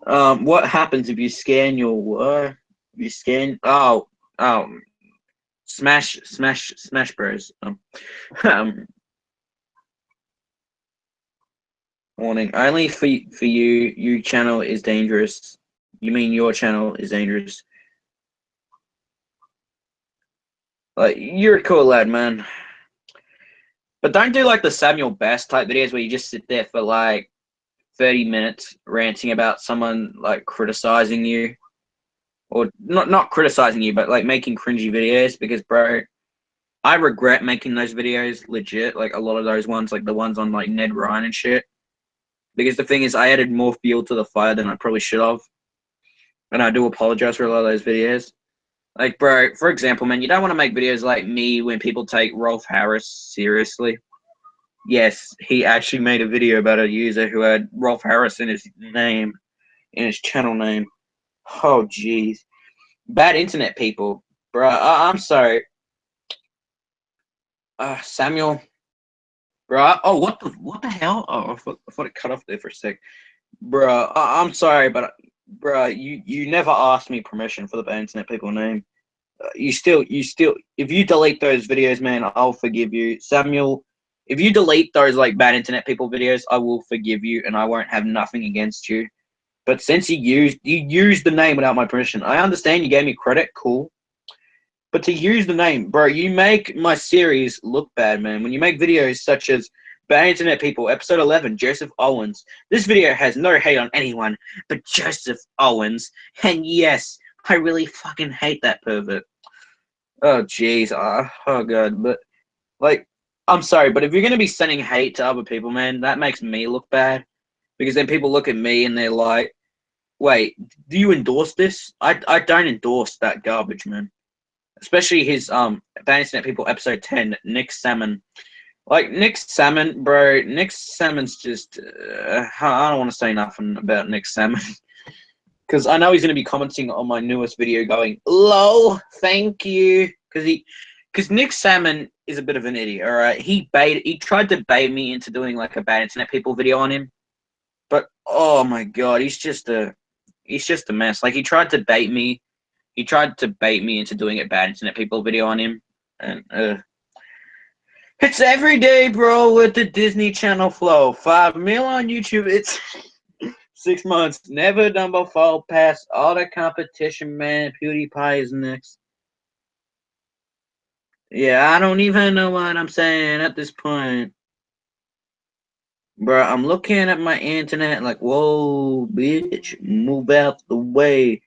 What happens if you scan your you scan Smash Bros. Warning. Only for you. Your channel is dangerous. You mean your channel is dangerous? Like you're a cool lad, man. But don't do like the Samuel Best type videos where you just sit there for like 30 minutes ranting about someone like criticizing you, or not criticizing you, but like making cringy videos. Because bro, I regret making those videos, legit. Like a lot of those ones, like the ones on like Ned Ryan and shit. Because the thing is, I added more fuel to the fire than I probably should have, and I do apologize for a lot of those videos. Like, bro, for example, man, you don't want to make videos like me when people take Rolf Harris seriously. Yes, he actually made a video about a user who had Rolf Harris in his name, in his channel name. Oh, jeez. Bad internet, people. Bro, I'm sorry. Samuel. Bro, oh, what the hell? Oh, I thought it cut off there for a sec. Bro, I'm sorry, but bro, you never asked me permission for the bad internet people name. You still, if you delete those videos, man, I'll forgive you. Samuel, if you delete those like bad internet people videos, I will forgive you and I won't have nothing against you. But since you used the name without my permission, I understand you gave me credit, cool. But to use the name, bro, you make my series look bad, man. When you make videos such as Bad Internet People, episode 11, Joseph Owens. This video has no hate on anyone but Joseph Owens. And yes, I really fucking hate that pervert. Oh, jeez. Oh, God. But, like, I'm sorry, but if you're going to be sending hate to other people, man, that makes me look bad. Because then people look at me and they're like, wait, do you endorse this? I don't endorse that garbage, man. Especially his Bad Internet People episode 10, Nick Salmon. Like, Nick Salmon, bro, Nick Salmon's just... I don't want to say nothing about Nick Salmon. Because I know he's going to be commenting on my newest video going, lol, thank you. Because Nick Salmon is a bit of an idiot, alright? He tried to bait me into doing, like, a Bad Internet People video on him. But, oh my god, he's just a mess. Like, he tried to bait me. He tried to bait me into doing a Bad Internet People video on him. And, it's every day, bro, with the Disney Channel flow. 5 mil on YouTube. It's 6 months. Never done before. Past all the competition, man. PewDiePie is next. Yeah, I don't even know what I'm saying at this point. Bro, I'm looking at my internet like, whoa, bitch, move out the way.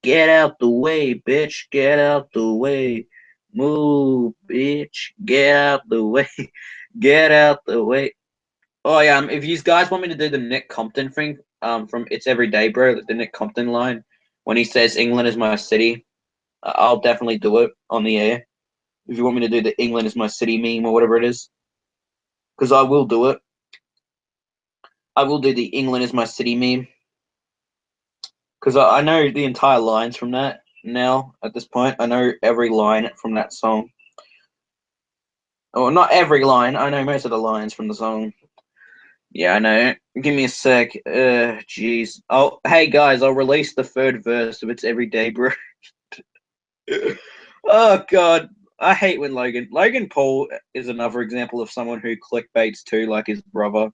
Get out the way, bitch, get out the way. Move, bitch, get out the way. Get out the way. Oh, yeah, if you guys want me to do the Nick Compton thing from It's Every Day, bro, the Nick Compton line, when he says England is my city, I'll definitely do it on the air. If you want me to do the England is my city meme or whatever it is. Because I will do it. I will do the England is my city meme. Because I know the entire lines from that now, at this point. I know every line from that song. Oh, not every line. I know most of the lines from the song. Yeah, I know. Give me a sec. Jeez. Oh, hey, guys, I'll release the third verse of It's Every Day, bro. Oh, God. I hate when Logan Paul is another example of someone who clickbaits too, like his brother.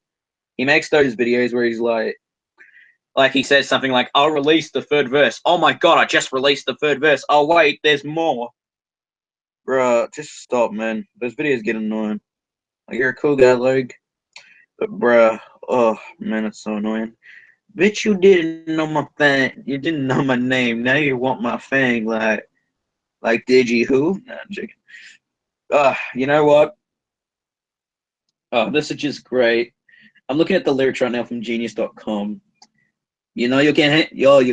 He makes those videos where he's like he says something like, I'll release the third verse. Oh my god, I just released the third verse. Oh wait, there's more. Bruh, just stop, man. Those videos get annoying. Like, you're a cool guy, Logan. But bruh, oh man, it's so annoying. Bitch, you didn't know my thing. You didn't know my name. Now you want my thing. Like did you who? Nah, I'm joking. You know what? Oh, this is just great. I'm looking at the lyrics right now from genius.com. You know you can't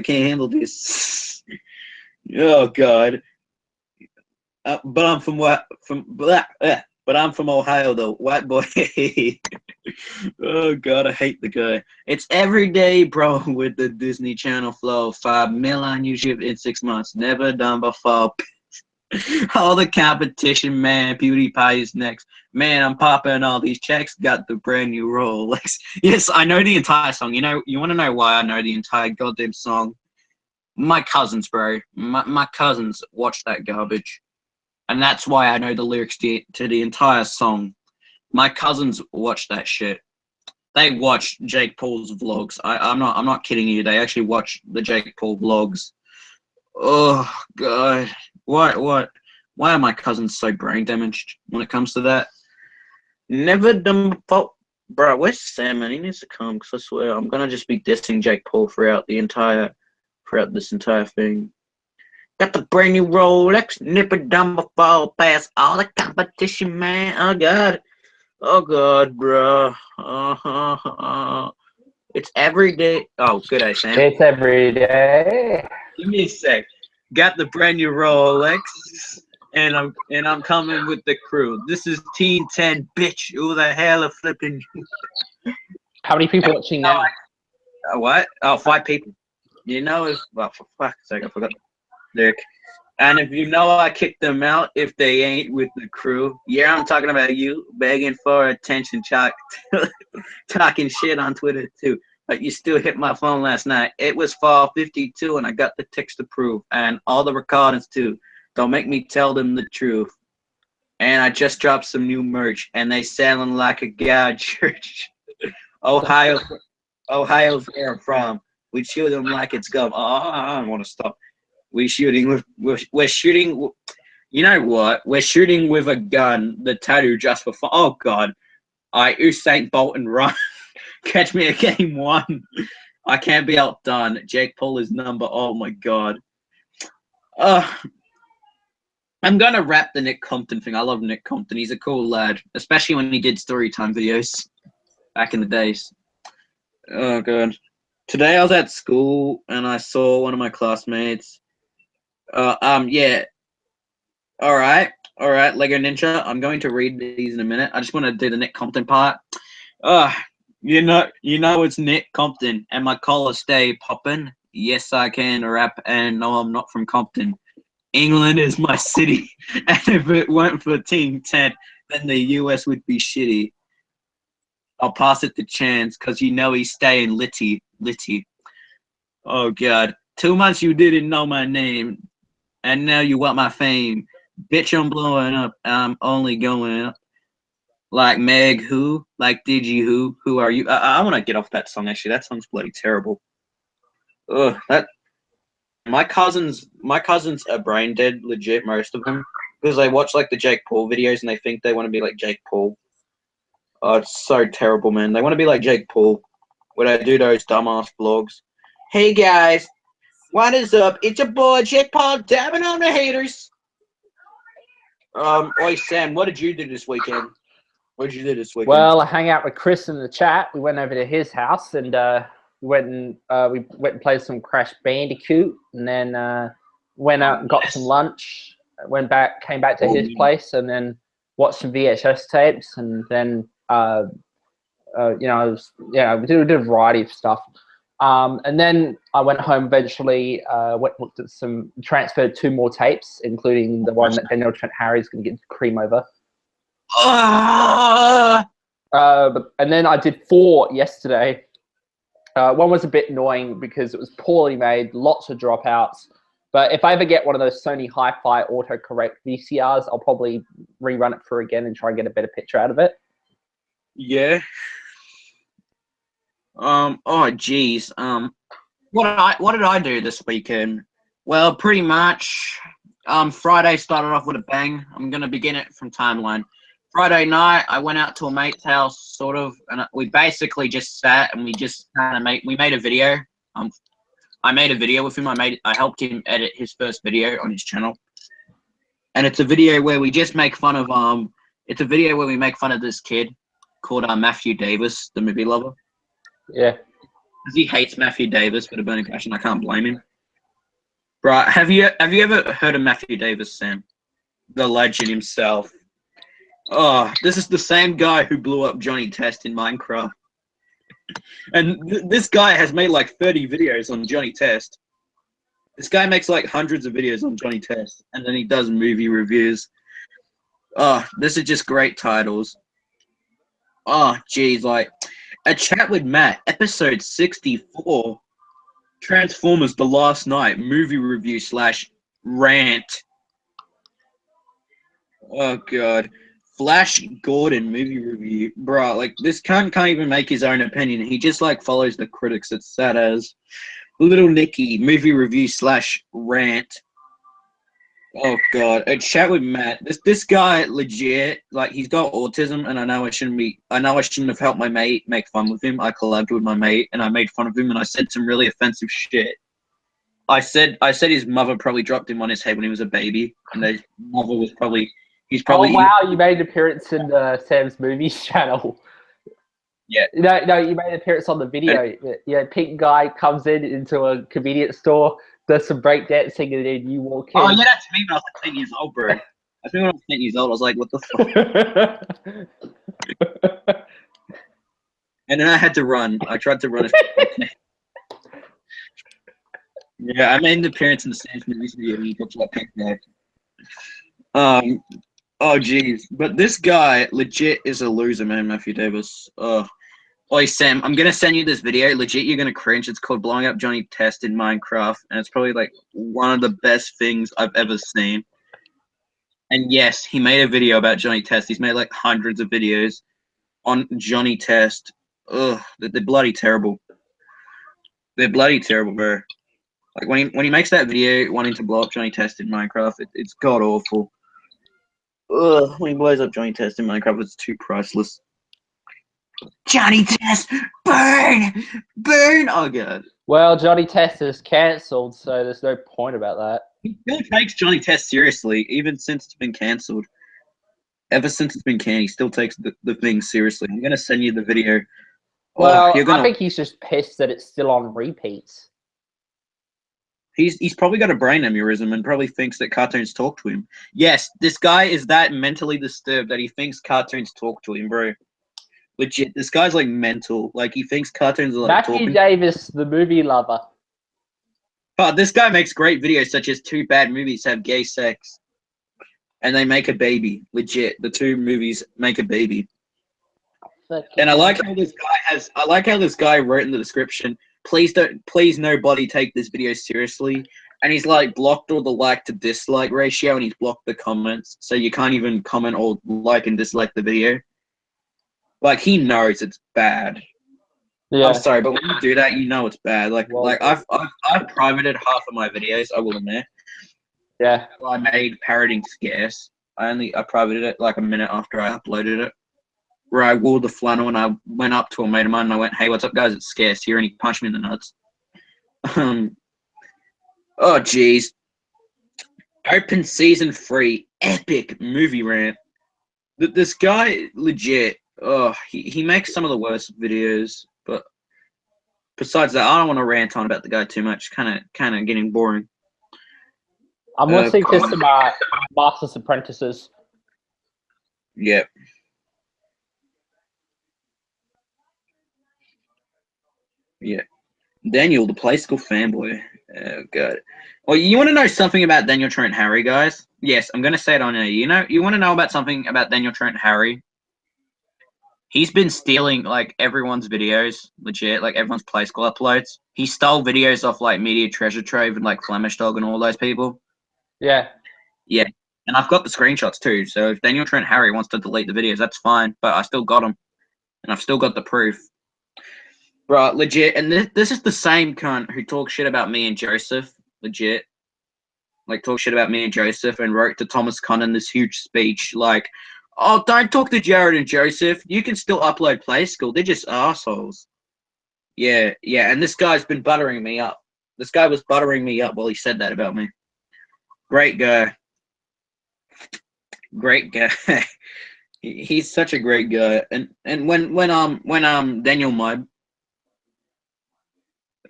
handle this. Oh god. But I'm from but I'm from Ohio though. White boy. Oh god, I hate the guy. It's every day, bro, with the Disney Channel flow. 5 mil on YouTube in 6 months. Never done before. All the competition, man. PewDiePie is next. Man, I'm popping all these checks. Got the brand new Rolex. Yes, I know the entire song. You know, you want to know why I know the entire goddamn song? My cousins, bro. My cousins watch that garbage. And that's why I know the lyrics to the entire song. My cousins watch that shit. They watch Jake Paul's vlogs. I'm not kidding you. They actually watch the Jake Paul vlogs. Oh god. Why are my cousins so brain damaged when it comes to that? Never done before. Bro, where's Sam, man? He needs to come, because I swear I'm gonna just be dissing Jake Paul throughout this entire thing. Got the brand new Rolex, never done before, past all the competition, man. Oh god, bro. It's every day. Oh, good day, Sam. It's every day. Give me a sec. Got the brand new Rolex, and I'm coming with the crew. This is Team 10, bitch. Who the hell are flipping? How many people watching now? What? Oh, 5 people. You know, for fuck's sake, I forgot. Dick. And if you know I kicked them out if they ain't with the crew. Yeah, I'm talking about you, begging for attention, talking shit on Twitter too. But you still hit my phone last night. It was 4:52 and I got the text to prove. And all the recordings too. Don't make me tell them the truth. And I just dropped some new merch and they selling like a god church. Ohio's where I'm from. We shoot them like it's gum. Oh, I don't want to stop. We're shooting. You know what? We're shooting with a gun. The tattoo just for fun. Oh God! Usain Bolt and run. Catch me at game 1. I can't be outdone. Jake Paul is number. Oh my God. I'm gonna wrap the Nick Compton thing. I love Nick Compton. He's a cool lad, especially when he did story time videos back in the days. Oh God. Today I was at school and I saw one of my classmates. Yeah. All right, Lego Ninja. I'm going to read these in a minute. I just want to do the Nick Compton part. You know it's Nick Compton, and my collar stay poppin'. Yes, I can rap, and no, I'm not from Compton. England is my city, and if it weren't for Team 10, then the US would be shitty. I'll pass it to Chance, cause you know he's staying litty. Oh God, 2 months you didn't know my name, and now you want my fame. Bitch, I'm blowing up. I'm only going up. Like Meg, who? Like Digi, who? Who are you? I want to get off that song. Actually, that song's bloody terrible. Ugh, that. My cousins are brain dead, legit. Most of them, because they watch like the Jake Paul videos and they think they want to be like Jake Paul. Oh, it's so terrible, man. They want to be like Jake Paul, when I do those dumbass vlogs. Hey guys, what is up? It's your boy Jake Paul, dabbing on the haters. Oi Sam, what did you do this weekend? What did you do this weekend? Well, I hung out with Chris in the chat. We went over to his house and we went and played some Crash Bandicoot, and then went out and got some lunch. Came back to his place, and then watched some VHS tapes, and then we did a variety of stuff. And then I went home eventually, looked at transferred 2 more tapes, including the one that Daniel Trenchard Harry is going to get cream over. And then I did 4 yesterday. One was a bit annoying because it was poorly made, lots of dropouts. But if I ever get one of those Sony Hi-Fi autocorrect VCRs, I'll probably rerun it for again and try and get a better picture out of it. Yeah. Oh geez. What did I do this weekend? Well, pretty much. Friday started off with a bang. I'm gonna begin it from timeline. Friday night, I went out to a mate's house, sort of, and we basically just sat and we just kind of made a video. I made a video with him. I helped him edit his first video on his channel, and it's a video where we just make fun of It's a video where we make fun of this kid called Matthew Davis, the movie lover. Yeah. Because he hates Matthew Davis with a burning passion. I can't blame him. Right? Have you ever heard of Matthew Davis, Sam? The legend himself. Oh, this is the same guy who blew up Johnny Test in Minecraft. And this guy has made like 30 videos on Johnny Test. This guy makes like hundreds of videos on Johnny Test, and then he does movie reviews. Oh, this is just great titles. Oh, geez, like A Chat with Matt, episode 64. Transformers The Last Night, movie review / rant. Oh, God. Flash Gordon movie review. Bro, like, this cunt can't even make his own opinion. He just, like, follows the critics. It's sad as. Little Nicky, movie review / rant. Oh, God. A Chat with Matt. This guy, legit, like, he's got autism, and I know I shouldn't have helped my mate make fun with him. I collabed with my mate, and I made fun of him, and I said some really offensive shit. I said his mother probably dropped him on his head when he was a baby, and his mother was probably... Oh wow! You made an appearance in Sam's Movies channel. Yeah. No, you made an appearance on the video. Yeah, pink guy comes into a convenience store, does some breakdancing, and then you walk in. Oh yeah, that's me when I was like 10 years old, bro. I think when I was 10 years old, I was like, what the fuck? And then I had to run. I tried to run. Yeah, I made an appearance in the Sam's Movies video. And he looked like pink guy. Oh, geez. But this guy legit is a loser, man, Matthew Davis. Oi, Sam, I'm going to send you this video. Legit, you're going to cringe. It's called Blowing Up Johnny Test in Minecraft. And it's probably, like, one of the best things I've ever seen. And, yes, he made a video about Johnny Test. He's made, like, hundreds of videos on Johnny Test. Ugh, they're bloody terrible. They're bloody terrible, bro. Like when he makes that video wanting to blow up Johnny Test in Minecraft, it's god awful. Ugh, when he blows up Johnny Test in Minecraft, it's too priceless. Johnny Test, burn, burn! Oh god. Well, Johnny Test is cancelled, so there's no point about that. He still takes Johnny Test seriously, even since it's been cancelled. Ever since it's been canned, he still takes the thing seriously. I'm gonna send you the video. Well, you're gonna. I think he's just pissed that it's still on repeats. He's probably got a brain aneurysm and probably thinks that cartoons talk to him. Yes, this guy is that mentally disturbed that he thinks cartoons talk to him, bro. Legit, this guy's like mental. Like he thinks cartoons are like Matthew talking. Davis, the movie lover. But this guy makes great videos such as Two Bad Movies Have Gay Sex. And they make a baby. Legit. The two movies make a baby. And I like how this guy wrote in the description, please nobody take this video seriously. And he's like blocked all the like to dislike ratio and he's blocked the comments. So you can't even comment or like and dislike the video. Like he knows it's bad. Yeah. I'm sorry, but when you do that, you know it's bad. Like Well, I've privated half of my videos, I will admit. Yeah. I made parroting scarce. I privated it like a minute after I uploaded it. Where I wore the flannel and I went up to a mate of mine and I went, "Hey, what's up, guys? It's scarce here," and he punched me in the nuts. Oh, jeez. Open season 3, epic movie rant. This guy, legit. Oh, he makes some of the worst videos, but besides that, I don't want to rant on about the guy too much. Kind of getting boring. I'm listening to some Master's Apprentices. Yep. Yeah. Daniel, the play school fanboy. Oh, God. Well, you want to know something about Daniel Trenchard Harry, guys? Yes, I'm going to say it on air. You want to know about something about Daniel Trenchard Harry? He's been stealing, like, everyone's videos, legit, like, everyone's play school uploads. He stole videos off, like, Media Treasure Trove and, like, Flemish Dog and all those people. Yeah. Yeah. And I've got the screenshots, too. So if Daniel Trenchard Harry wants to delete the videos, that's fine. But I still got them. And I've still got the proof. Right, legit. And this is the same cunt who talks shit about me and Joseph, legit. Like, talk shit about me and Joseph and wrote to Thomas Connon this huge speech like, "Oh, don't talk to Jared and Joseph. You can still upload Play School. They're just assholes." Yeah. And this guy's been buttering me up. This guy was buttering me up while he said that about me. Great guy. Great guy. He's such a great guy. And when Daniel Mudd.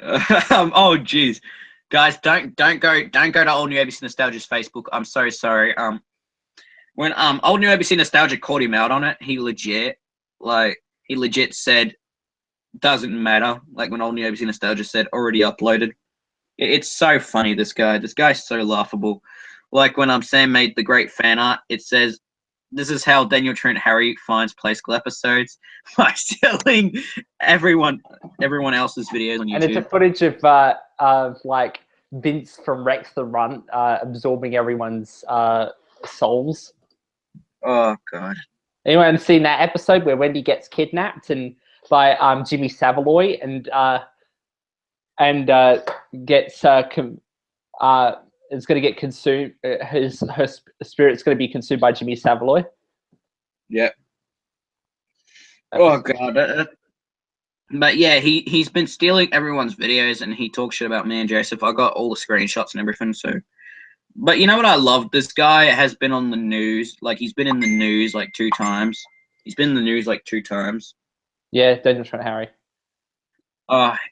Oh jeez, guys, don't go to Old New ABC Nostalgia's Facebook. I'm so sorry. When Old New ABC Nostalgia called him out on it, he legit said doesn't matter. Like when Old New ABC Nostalgia said already uploaded. It's so funny. This guy's so laughable. Like when Sam made the great fan art, it says, "This is how Daniel Trenchard Harry finds Play School episodes by stealing everyone else's videos on YouTube." And it's a footage of like Vince from Rex the Runt absorbing everyone's souls. Oh god. Anyone seen that episode where Wendy gets kidnapped and by Jimmy Savaloy and gets is going to get consumed. Her spirit's going to be consumed by Jimmy Savaloy. Yep. Oh god. But yeah, he's been stealing everyone's videos and he talks shit about me and Joseph. I got all the screenshots and everything. So, but you know what I love? This guy has been on the news. Like he's been in the news like 2 times. He's been in the news like 2 times. Yeah, Daniel Trenchard Harry.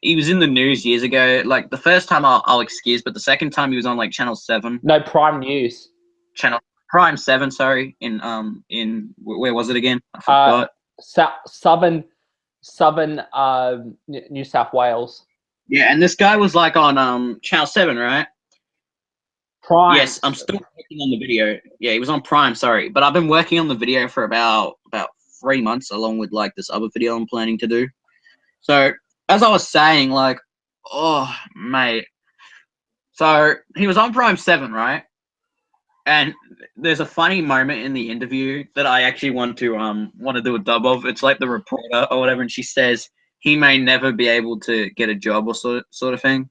He was in the news years ago. Like the first time I'll excuse, but the second time he was on like Channel 7. No, Prime News. Channel Prime 7, sorry. In where was it again? I forgot. Southern New South Wales. Yeah, and this guy was like on Channel 7, right? Prime. Yes, I'm still working on the video. Yeah, he was on Prime, sorry. But I've been working on the video for about 3 months, along with like this other video I'm planning to do. So as I was saying, like, oh mate. So he was on Prime 7, right? And there's a funny moment in the interview that I actually want to do a dub of. It's like the reporter or whatever, and she says, he may never be able to get a job or sort of thing.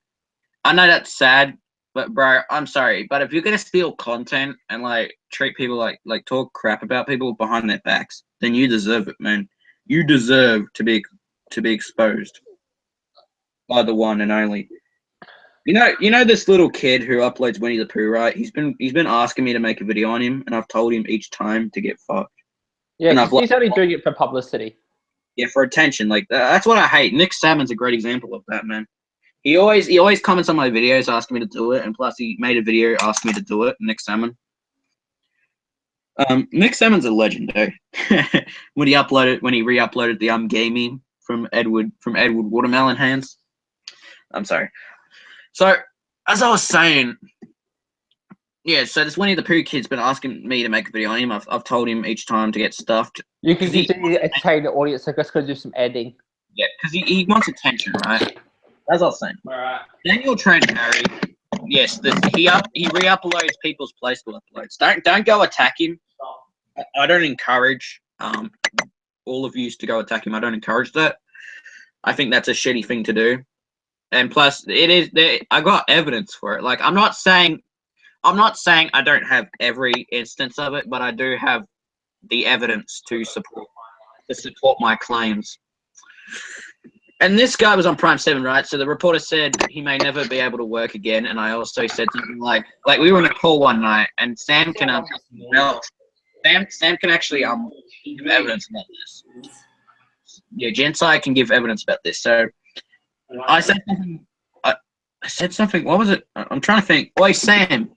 I know that's sad, but bro, I'm sorry, but if you're gonna steal content and like treat people like talk crap about people behind their backs, then you deserve it, man. You deserve to be exposed by the one and only. You know this little kid who uploads Winnie the Pooh, right? He's been asking me to make a video on him, and I've told him each time to get fucked. Yeah, And 'cause he's only doing it for publicity. Yeah, for attention. Like that's what I hate. Nick Salmon's a great example of that, man. He always comments on my videos asking me to do it, and plus he made a video asking me to do it. Nick Salmon. Nick Salmon's a legend, though. when he re-uploaded the gaming from Edward Watermelon Hands. I'm sorry. So as I was saying, yeah. So this Winnie the Pooh kid's been asking me to make a video on him. I've told him each time to get stuffed. You can entertain the audience, so let's go do some editing. Yeah, because he wants attention, right? As I was saying. All right. Daniel Trenchard Harry. Yes, he re-uploads people's Play Store uploads. Don't go attack him. I don't encourage all of you to go attack him. I don't encourage that. I think that's a shitty thing to do. And plus, it is there. I got evidence for it. Like I'm not saying I don't have every instance of it, but I do have the evidence to support my claims. And this guy was on Prime 7, right? So the reporter said he may never be able to work again. And I also said something like we were in a call one night, and Sam can Sam can actually give evidence about this. Yeah, Gensai can give evidence about this. So I said something. I said something. What was it? I'm trying to think. Wait, Sam.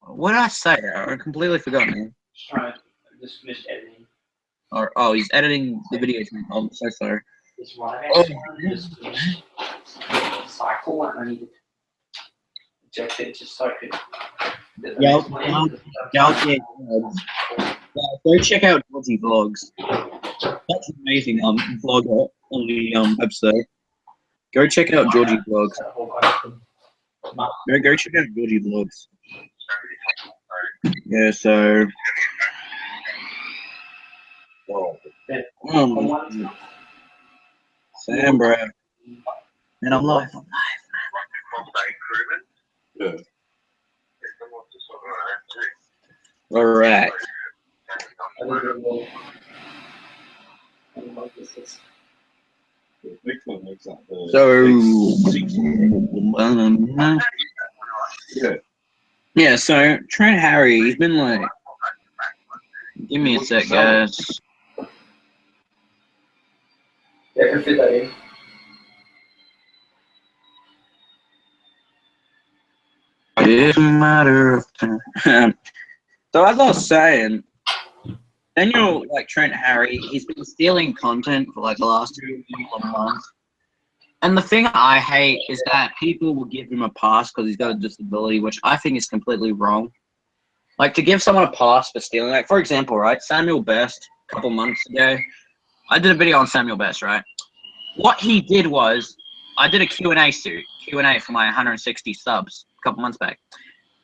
What did I say? I completely forgot, man. Alright, I just finished editing. Oh, he's editing the videos. I'm so sorry. This one. Oh. Cycle, and I need to eject it just so I could. Yeah, go check out Georgie Vlogs. That's an amazing vlogger on the website. Go check out Georgie Vlogs. Go check out Georgie Vlogs. Yeah, so. Sam, bro. And I'm live. Yeah. All right. Yeah, so Trent Harry, he's been like, give me a sec, guys. Yeah, I can fit that in. It's a matter of time. So as I was saying, Daniel, Trent Harry, he's been stealing content for the last couple of months. And the thing I hate is that people will give him a pass because he's got a disability, which I think is completely wrong. To give someone a pass for stealing, for example, right, Samuel Best, a couple months ago, I did a video on Samuel Best, right? What he did was, I did a Q&A for my 160 subs a couple months back.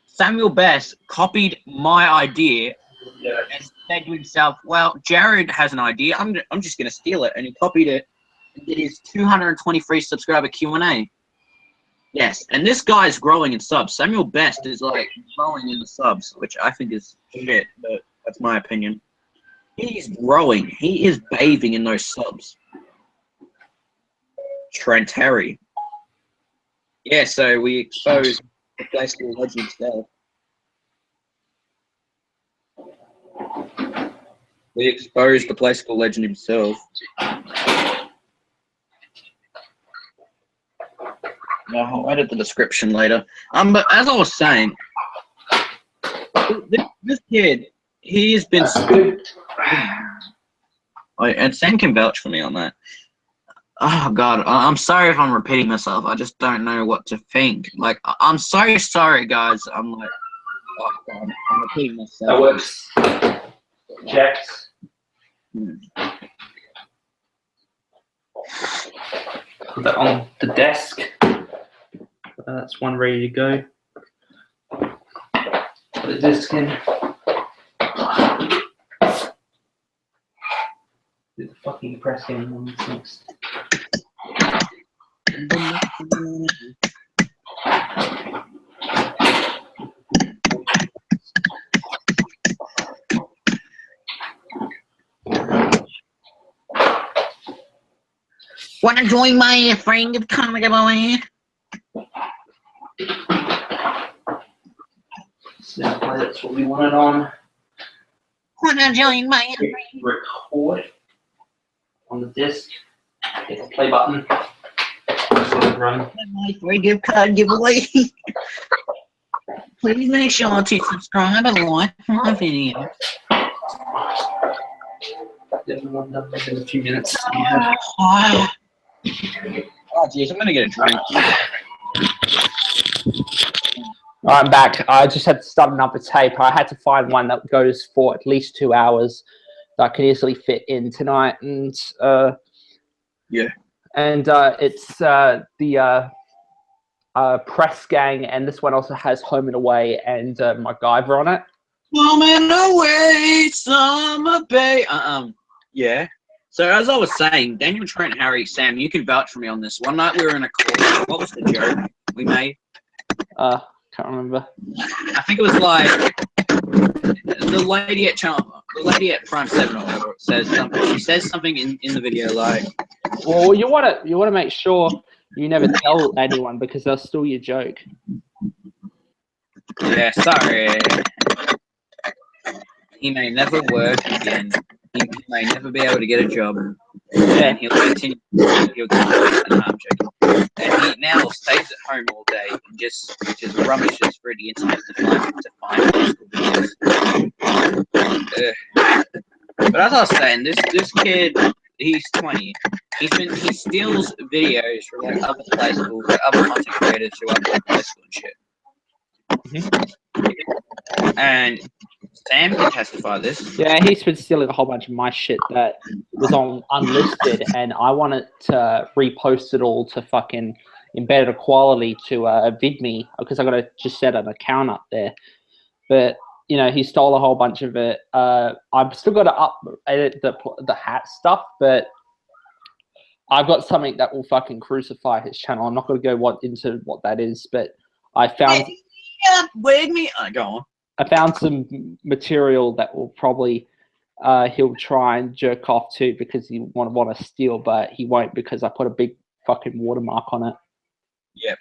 Samuel Best copied my idea and said to himself, well, Jared has an idea, I'm just going to steal it. And he copied it and did his 223 subscriber Q&A. Yes, and this guy's growing in subs. Samuel Best is growing in the subs, which I think is shit, but that's my opinion. He's growing. He is bathing in those subs. Trent Harry. Yeah, so we exposed the Play Store legend himself. We exposed the Play Store legend himself. I'll edit the description later. But as I was saying, this kid, he has been. And Sam can vouch for me on that. Oh God, I'm sorry if I'm repeating myself. I just don't know what to think. I'm so sorry, guys. Oh God, I'm repeating myself. That works. Jacks. Put that on the desk. That's one ready to go. Put the disc in. Do the fucking press game on this next. Wanna join my friend of comic boy? So that's what we wanted on. Wanna join my Hit record on the disc. Hit the play button. Run. my free gift card giveaway? Please make sure to subscribe and like my video. Everyone done this in a few minutes. Oh, jeez, I'm gonna get a drink. I'm back. I just had to start another tape. I had to find one that goes for at least 2 hours that I can easily fit in tonight, and Yeah. And it's the Press Gang, and this one also has Home and Away and MacGyver on it. Home and away, summer bay. Yeah. So as I was saying, Daniel Trenchard Harry, Sam, you can vouch for me on this. One night we were in a call. What was the joke we made? Can't remember. I think it was like the lady at Prime 7 or whatever says something. She says something in the video like, Well, you want to make sure you never tell anyone because they'll steal your joke. yeah, sorry. He may never work again. He may never be able to get a job. And he'll continue. I'm joking. And he now stays at home all day and just rummages through the internet to find videos. But as I was saying, this kid, he's 20. He steals videos from like other play schools, like other content creators who upload play school and shit. And Sam can testify this. Yeah, he's been stealing a whole bunch of my shit that was on unlisted, and I wanted to repost it all to fucking embedded equality to VidMe because I got to just set an account up there. But you know, he stole a whole bunch of it. I've still got to edit the hat stuff, but I've got something that will fucking crucify his channel. I'm not going to go into what that is, but I found. Go on. I found some material that will probably he'll try and jerk off to because he want to steal, but he won't because I put a big fucking watermark on it. Yep.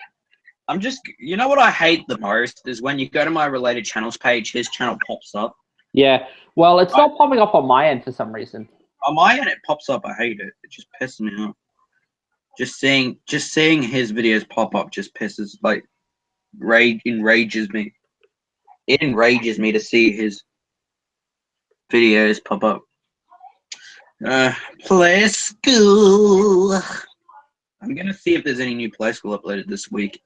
You know what I hate the most is when you go to my related channels page, his channel pops up. Yeah. Well, it's not popping up on my end for some reason. On my end, it pops up. I hate it. It just pisses me off. Just seeing his videos pop up just enrages me. It enrages me to see his videos pop up. Play school. I'm gonna see if there's any new play school uploaded this week.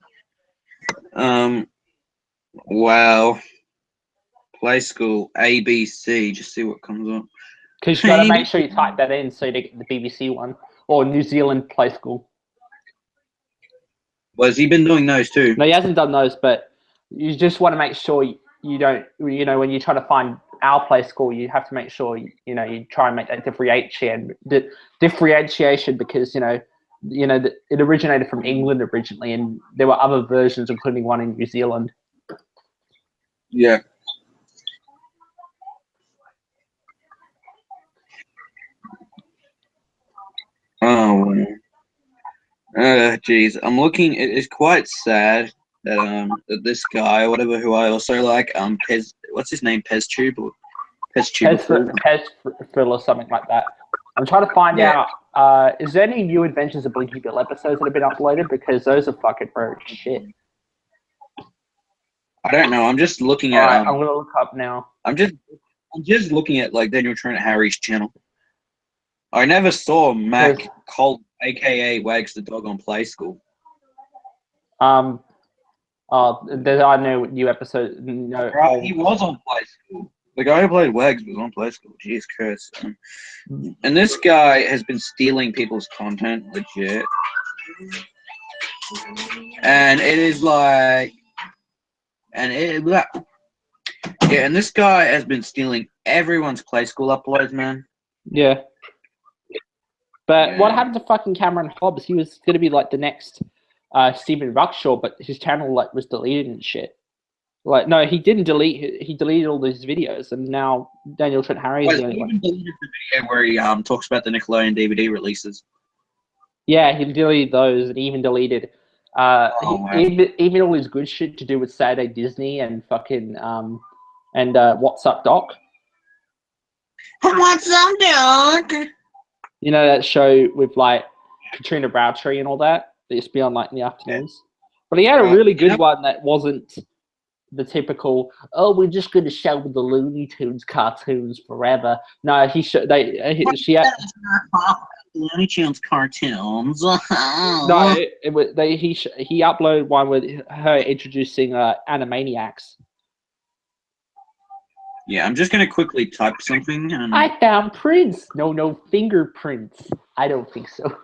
Wow. Play school ABC. Just see what comes up. Because you got to make sure you type that in so you don't get the BBC one or New Zealand Play School. Well, has he been doing those too? No, he hasn't done those, but you just want to make sure you don't, you know, when you try to find our play school, you have to make sure, you know, you try and make that differentiation because, you know, it originated from England originally, and there were other versions, including one in New Zealand. Yeah. Oh, geez. I'm looking. It is quite sad that that this guy, whatever, who I also like, Pez. What's his name? PezTube or PezTube? Pez or something like that. I'm trying to find out. Is there any new Adventures of Blinky Bill episodes that have been uploaded? Because those are fucking road shit. I don't know. I'm just looking at. Alright, I'm gonna look up now. I'm just looking at like Daniel Trenchard Harry's channel. I never saw Mac Colt, aka Wags the Dog, on Play School. There are no new episodes. No, right, he was on Play School. The guy who played Wags was on Play School. Jeez, Chris. And this guy has been stealing people's content, legit. And it is like, and this guy has been stealing everyone's Play School uploads, man. Yeah. But what happened to fucking Cameron Hobbs? He was going to be like the next Stephen Ruckshaw, but his channel like was deleted and shit. Like, no, he didn't delete. He deleted all these videos, and now Daniel Trenchard Harry is the only one. He even deleted the video where he talks about the Nickelodeon DVD releases. Yeah, he deleted those, and even deleted even all his good shit to do with Saturday Disney and fucking and What's Up Doc. What's up, Doc? You know that show with like Katrina Browntree and all that? That used to be on like in the afternoons. Yeah. But he had a really good one that wasn't the typical, oh, we're just going to show the Looney Tunes cartoons forever. No, she had Looney Tunes cartoons. No, he uploaded one with her introducing Animaniacs. Yeah, I'm just going to quickly type something. And... I found prints. No fingerprints. I don't think so.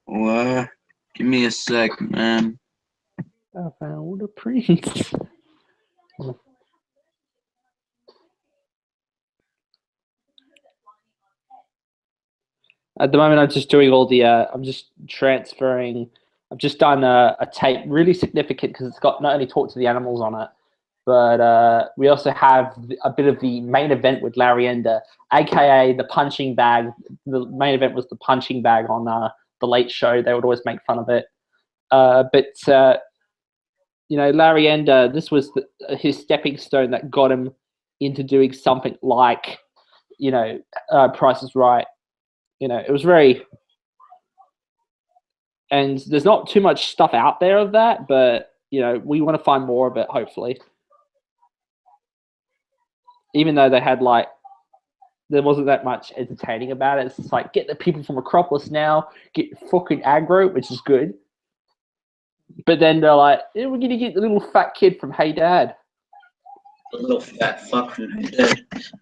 What? Give me a sec, man. I found a print. At the moment, I'm just doing all the. I'm just transferring. I've just done a tape, really significant because it's got not only Talk to the Animals on it, but we also have a bit of the main event with Larry Ender, aka the punching bag. The main event was the punching bag on the Late Show. They would always make fun of it, but you know, Larry Ender. This was his stepping stone that got him into doing something like, you know, Price is Right. You know, it was very, and there's not too much stuff out there of that, but, you know, we want to find more of it, hopefully. Even though they had, like, there wasn't that much entertaining about it. It's just like, get the people from Acropolis now, get fucking aggro, which is good. But then they're like, we're going to get the little fat kid from Hey Dad. The little fat fuck from Hey Dad. Can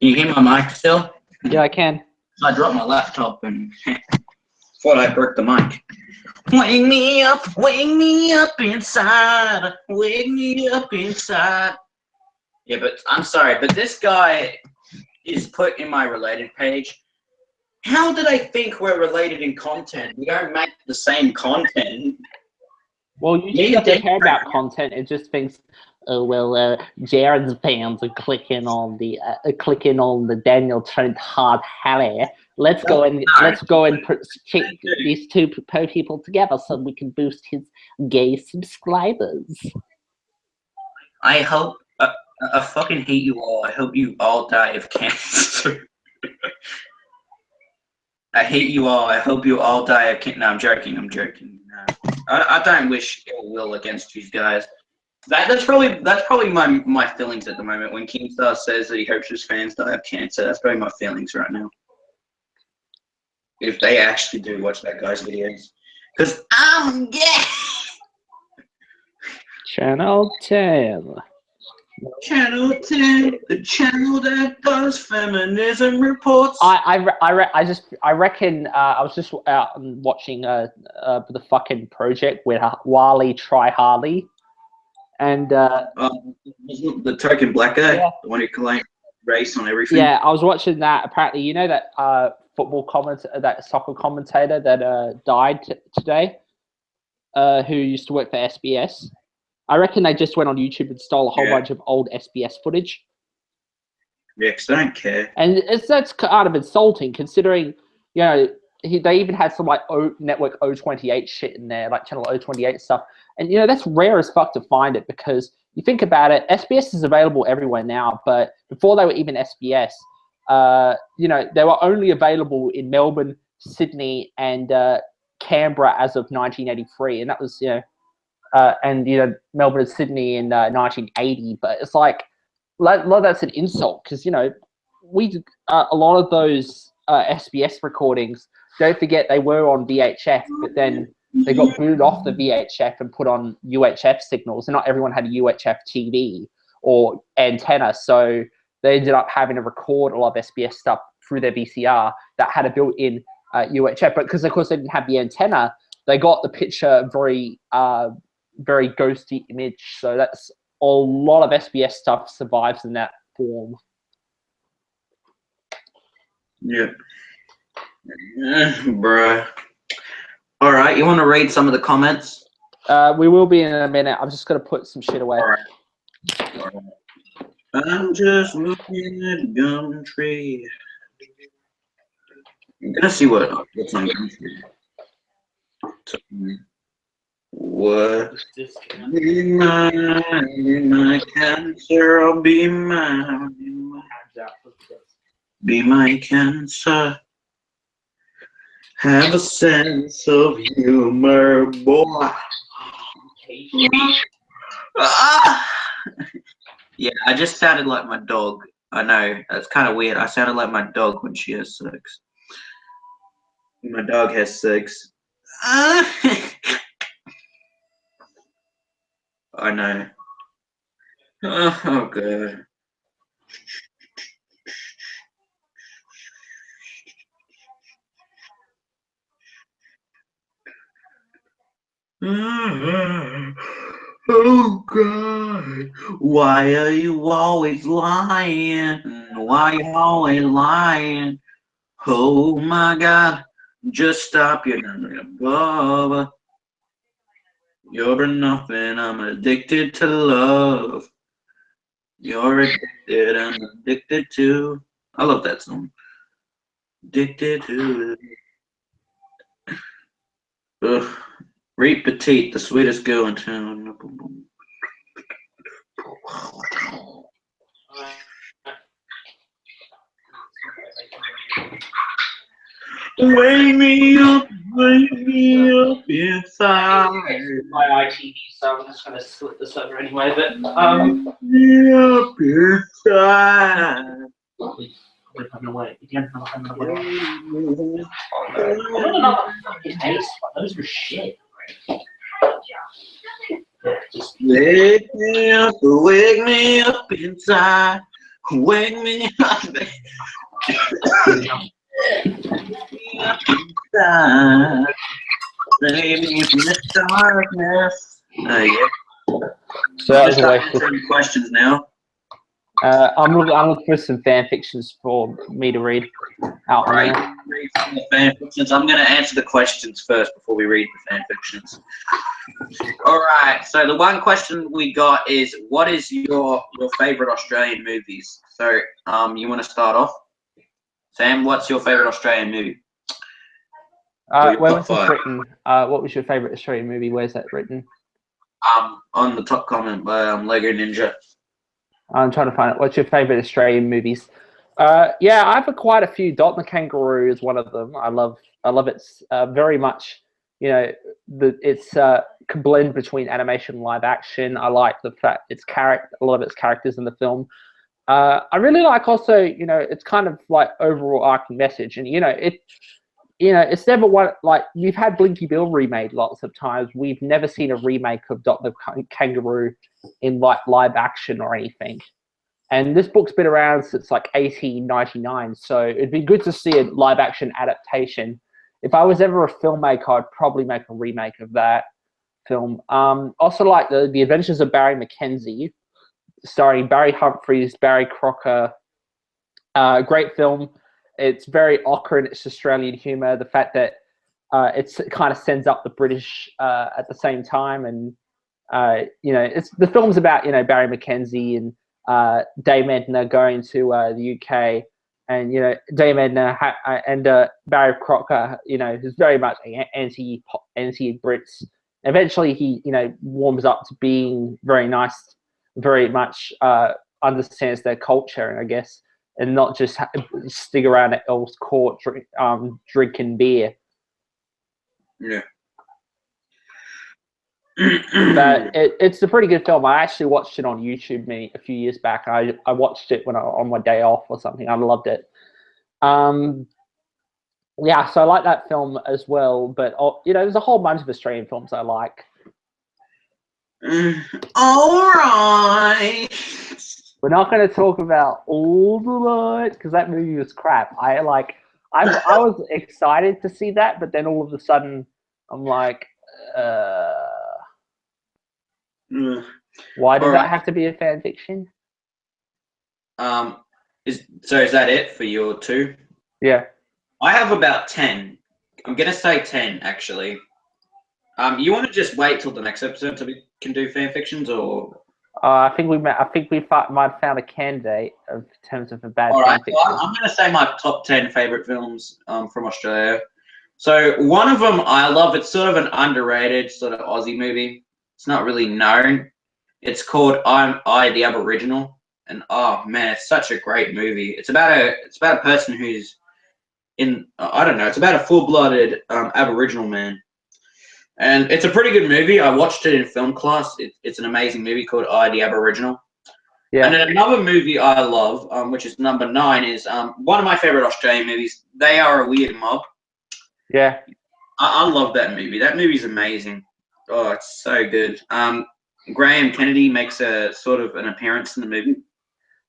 you hear my mic still? Yeah, I can. I dropped my laptop and thought I broke the mic. Wake me up inside. Wake me up inside. Yeah, but I'm sorry, but this guy is put in my related page. How do they think we're related in content? We don't make the same content. Well, you doesn't care about content. It just thinks, oh well, Jared's fans are clicking on the Daniel Trenchard Harry. Let's go and check these two people together so we can boost his gay subscribers. I hope I fucking hate you all. I hope you all die of cancer. I hate you all. I hope you all die of cancer. No, I'm joking. No. I don't wish ill will against these guys. That's probably my feelings at the moment. When Kingstar says that he hopes his fans die of cancer, that's probably my feelings right now. If they actually do watch that guy's videos, because I'm gay. Channel 10. Channel 10, the channel that does feminism reports. I reckon I was just out and watching the fucking project with Wally Try Harley. And the token black guy, yeah. The one who claimed race on everything. Yeah, I was watching that. Apparently, you know that that soccer commentator that died today, who used to work for SBS. I reckon they just went on YouTube and stole a whole bunch of old SBS footage. Yeah, because they don't care. And that's kind of insulting, considering, you know, they even had some like network 028 shit in there, like channel 028 stuff. And, you know, that's rare as fuck to find it, because you think about it, SBS is available everywhere now, but before they were even SBS, you know, they were only available in Melbourne, Sydney, and Canberra as of 1983. And that was, you know, and, you know, Melbourne and Sydney in 1980. But it's like that's an insult, because, you know, a lot of those SBS recordings, don't forget they were on VHF, but then they got booted off the VHF and put on UHF signals, and not everyone had a UHF TV or antenna, so they ended up having to record a lot of SBS stuff through their VCR that had a built-in UHF. But because, of course, they didn't have the antenna, they got the picture very ghosty image. So that's a lot of SBS stuff survives in that form. Yeah. Bruh. All right, you want to read some of the comments? We will be in a minute. I'm just gonna put some shit away. All right. All right. I'm just looking at a gum tree. I'm gonna see what's on Gumtree. What? Be my cancer, I'll be my cancer. Have a sense of humor, boy. Ah! Yeah, I just sounded like my dog. I know, that's kind of weird. I sounded like my dog when she has sex. My dog has sex. I know. Oh, God. Oh, God. Why are you always lying? Why you always lying? Oh, my God. Just stop your blah. You're nothing. I'm addicted to love. You're addicted. I'm addicted to. I love that song. Addicted to. Ugh. Reet Petite, the sweetest girl in town. Wake me up inside. My ITV, so I'm just gonna slip this over anyway. But Wake me up inside. Those were shit. Wake me up inside. Wake me up inside. Save me from the darkness. Yeah. So that was a waste. Answering questions now. I'm looking for some fan fictions for me to read out. All right, read some of the fan fictions. I'm going to answer the questions first before we read the fan fictions. All right. So the one question we got is, what is your favorite Australian movies? So you want to start off, Sam? What's your favorite Australian movie? Where was this written? What was your favorite Australian movie? Where's that written? On the top comment by Lego Ninja. I'm trying to find it. What's your favorite Australian movies? Yeah, I have quite a few. Dot and the Kangaroo is one of them. I love it very much. You know, it's a blend between animation and live action. I like the fact a lot of its characters in the film. I really like also, you know, it's kind of like overall arcing message, and it's never one like you've had Blinky Bill remade lots of times. We've never seen a remake of Dot the Kangaroo in like live action or anything. And this book's been around since like 1899, so it'd be good to see a live action adaptation. If I was ever a filmmaker, I'd probably make a remake of that film. Also like the Adventures of Barry Mackenzie, starring Barry Humphries, Barry Crocker. Great film. It's very ochre in its Australian humour. The fact that it kind of sends up the British at the same time, and it's the film's about Barry Mackenzie and Dame Edna going to the UK, and Dame Edna and Barry Crocker, who's very much anti Brits. Eventually, he warms up to being very nice, very much understands their culture, and I guess. And not just stick around at Earl's Court drinking beer. Yeah. But it's a pretty good film. I actually watched it on YouTube a few years back. I watched it on my day off or something. I loved it. Yeah, so I like that film as well. But there's a whole bunch of Australian films I like. All right. We're not going to talk about All the Light because that movie was crap. I was excited to see that, but then all of a sudden I'm like, why did that have to be a fan fiction? Is that it for your two? Yeah. I have about 10. I'm gonna say 10 actually. You want to just wait till the next episode so we can do fan fictions, or? I think we might have found a candidate in terms of a bad All right, fan so fiction. I'm gonna say my top 10 favorite films from Australia. So one of them I love. It's sort of an underrated sort of Aussie movie. It's not really known. It's called I the Aboriginal, and oh man, it's such a great movie. It's about a person who's in I don't know. It's about a full-blooded Aboriginal man, and it's a pretty good movie. I watched it in film class. It's an amazing movie called I the Aboriginal. Yeah. And then another movie I love, which is number 9, is one of my favorite Australian movies. They Are a Weird Mob. Yeah. I love that movie. That movie's amazing. Oh, it's so good. Graham Kennedy makes a sort of an appearance in the movie.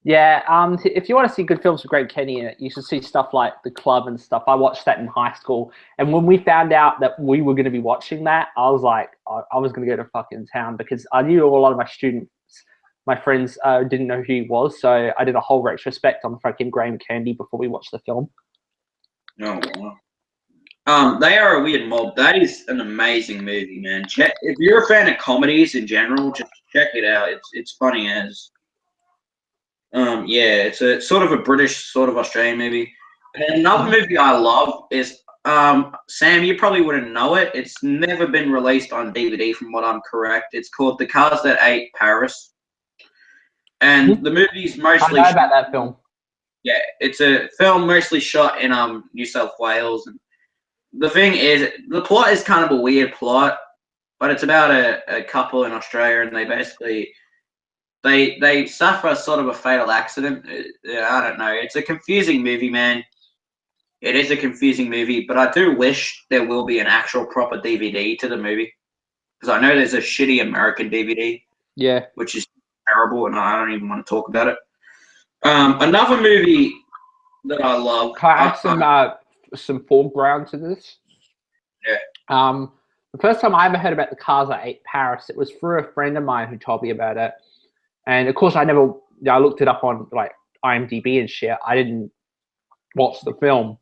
Yeah, if you want to see good films with Greg Kenny in it, you should see stuff like The Club and stuff. I watched that in high school, and when we found out that we were going to be watching that, I was like, I was going to go to fucking town, because I knew a lot of my friends didn't know who he was, so I did a whole retrospect on fucking Graham Kennedy before we watched the film. Oh, wow. They Are a Weird Mob. That is an amazing movie, man. If you're a fan of comedies in general, just check it out. It's funny as. Yeah, it's a sort of a British, sort of Australian movie. And another movie I love is Sam. You probably wouldn't know it. It's never been released on DVD, from what I'm correct. It's called The Cars That Ate Paris, and the movie's mostly. I know about that film. Yeah, it's a film mostly shot in New South Wales. And the thing is, the plot is kind of a weird plot, but it's about a couple in Australia, and they basically. They suffer sort of a fatal accident. I don't know. It's a confusing movie, man. It is a confusing movie, but I do wish there will be an actual proper DVD to the movie, because I know there's a shitty American DVD, Yeah. which is terrible, and I don't even want to talk about it. Another movie that I love. Can I add some foreground to this? Yeah. The first time I ever heard about The Cars That Ate Paris, it was through a friend of mine who told me about it. And of course, I looked it up on like IMDb and shit. I didn't watch the film.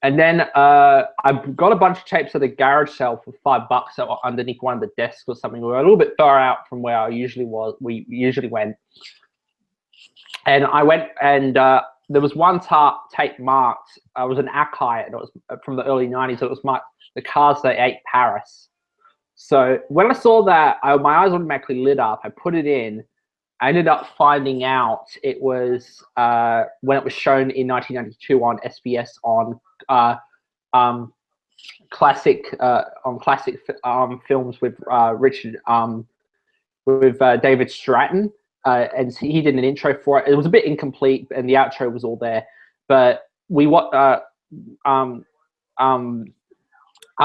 And then I got a bunch of tapes at a garage sale for $5 that were underneath one of the desks or something. We were a little bit far out from where we usually went. And I went, and there was one tape marked. It was an Akai, and it was from the early 90s. It was marked The Cars That Ate Paris. So when I saw that, my eyes automatically lit up. I put it in. I ended up finding out it was when it was shown in 1992 on SBS on classic films with David Stratton, and he did an intro for it. It was a bit incomplete, and the outro was all there. But I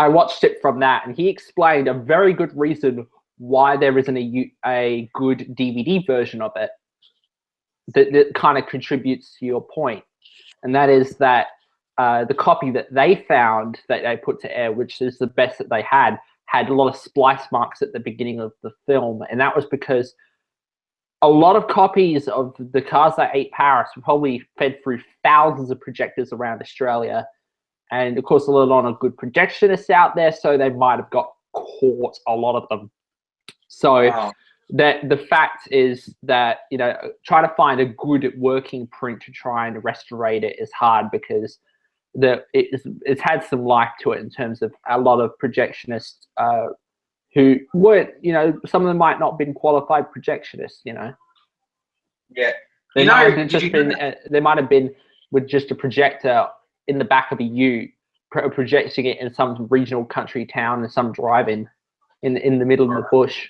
watched it from that, and he explained a very good reason why there isn't a good DVD version of it that kind of contributes to your point. And that is that the copy that they found that they put to air, which is the best that they had a lot of splice marks at the beginning of the film. And that was because a lot of copies of The Cars That Ate Paris were probably fed through thousands of projectors around Australia. And of course, a lot of good projectionists out there, so they might have got caught a lot of them. So that the fact is that, trying to find a good working print to try and restore it is hard, because it's had some life to it in terms of a lot of projectionists who weren't, some of them might not have been qualified projectionists, Yeah. They might have been with just a projector in the back of a ute, projecting it in some regional country town and some drive-in in the middle of the bush.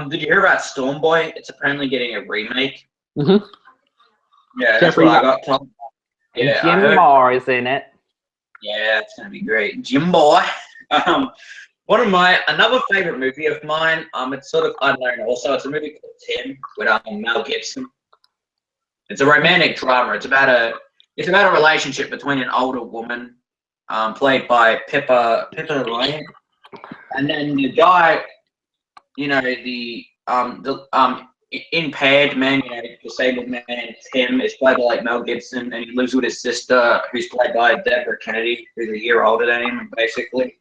Did you hear about Storm Boy? It's apparently getting a remake. Mm-hmm. Yeah, that's what I got told. Yeah, Jim Moore is in it. Yeah, it's gonna be great. Jim Boy. Another favorite movie of mine. It's sort of unknown. Also, it's a movie called Tim with Mel Gibson. It's a romantic drama. It's about a relationship between an older woman, played by Pippa Ryan, and then the guy. impaired man, you know, disabled man. Tim is played by like Mel Gibson, and he lives with his sister, who's played by Deborah Kennedy, who's a year older than him, basically.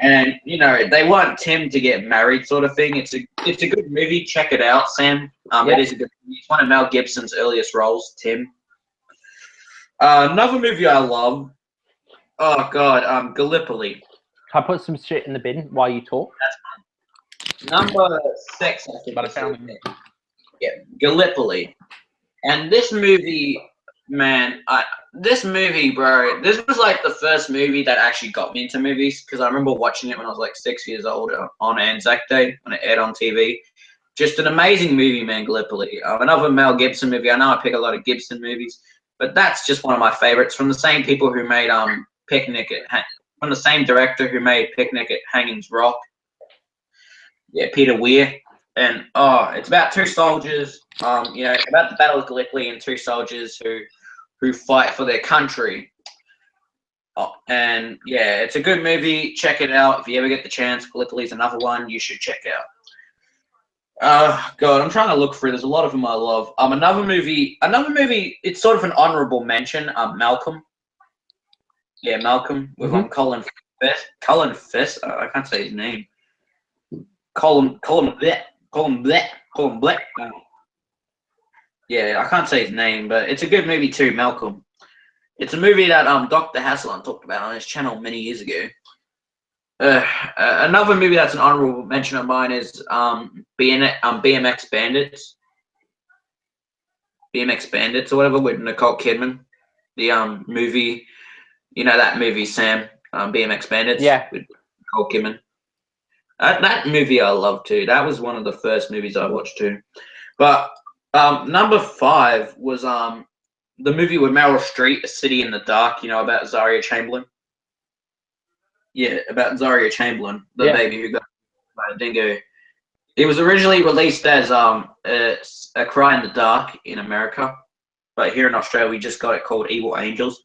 And you know, they want Tim to get married, sort of thing. It's a good movie. Check it out, Sam. It is a good movie. It's one of Mel Gibson's earliest roles, Tim. Another movie I love. Oh God, Gallipoli. Can I put some shit in the bin while you talk? Number 6, I think. Yeah, Gallipoli. And this movie, man, this movie, bro, this was like the first movie that actually got me into movies, because I remember watching it when I was like 6 years old on Anzac Day when it aired on TV. Just an amazing movie, man, Gallipoli. Another Mel Gibson movie. I know I pick a lot of Gibson movies, but that's just one of my favorites, from the same people who made from the same director who made Picnic at Hanging's Rock. Yeah, Peter Weir. And it's about two soldiers, you know, about the Battle of Gallipoli and two soldiers who fight for their country. And yeah, it's a good movie. Check it out if you ever get the chance. Gallipoli's another one you should check out. God, I'm trying to look through. There's a lot of them I love. Another movie. It's sort of an honorable mention. Malcolm. Yeah, Malcolm with Colin Firth. I can't say his name. Colin Black. Yeah, I can't say his name, but it's a good movie too, Malcolm. It's a movie that Dr. Hasselhoff talked about on his channel many years ago. Another movie that's an honorable mention of mine is BMX Bandits. BMX Bandits or whatever with Nicole Kidman. The movie, you know that movie, Sam, BMX Bandits. Yeah. With Nicole Kidman. That movie I love too. That was one of the first movies I watched too. But number 5 was the movie with Meryl Streep, A City in the Dark. You know, about Zaria Chamberlain. Yeah, about Zaria Chamberlain, the baby who got by a dingo. It was originally released as A Cry in the Dark in America, but here in Australia we just got it called Evil Angels.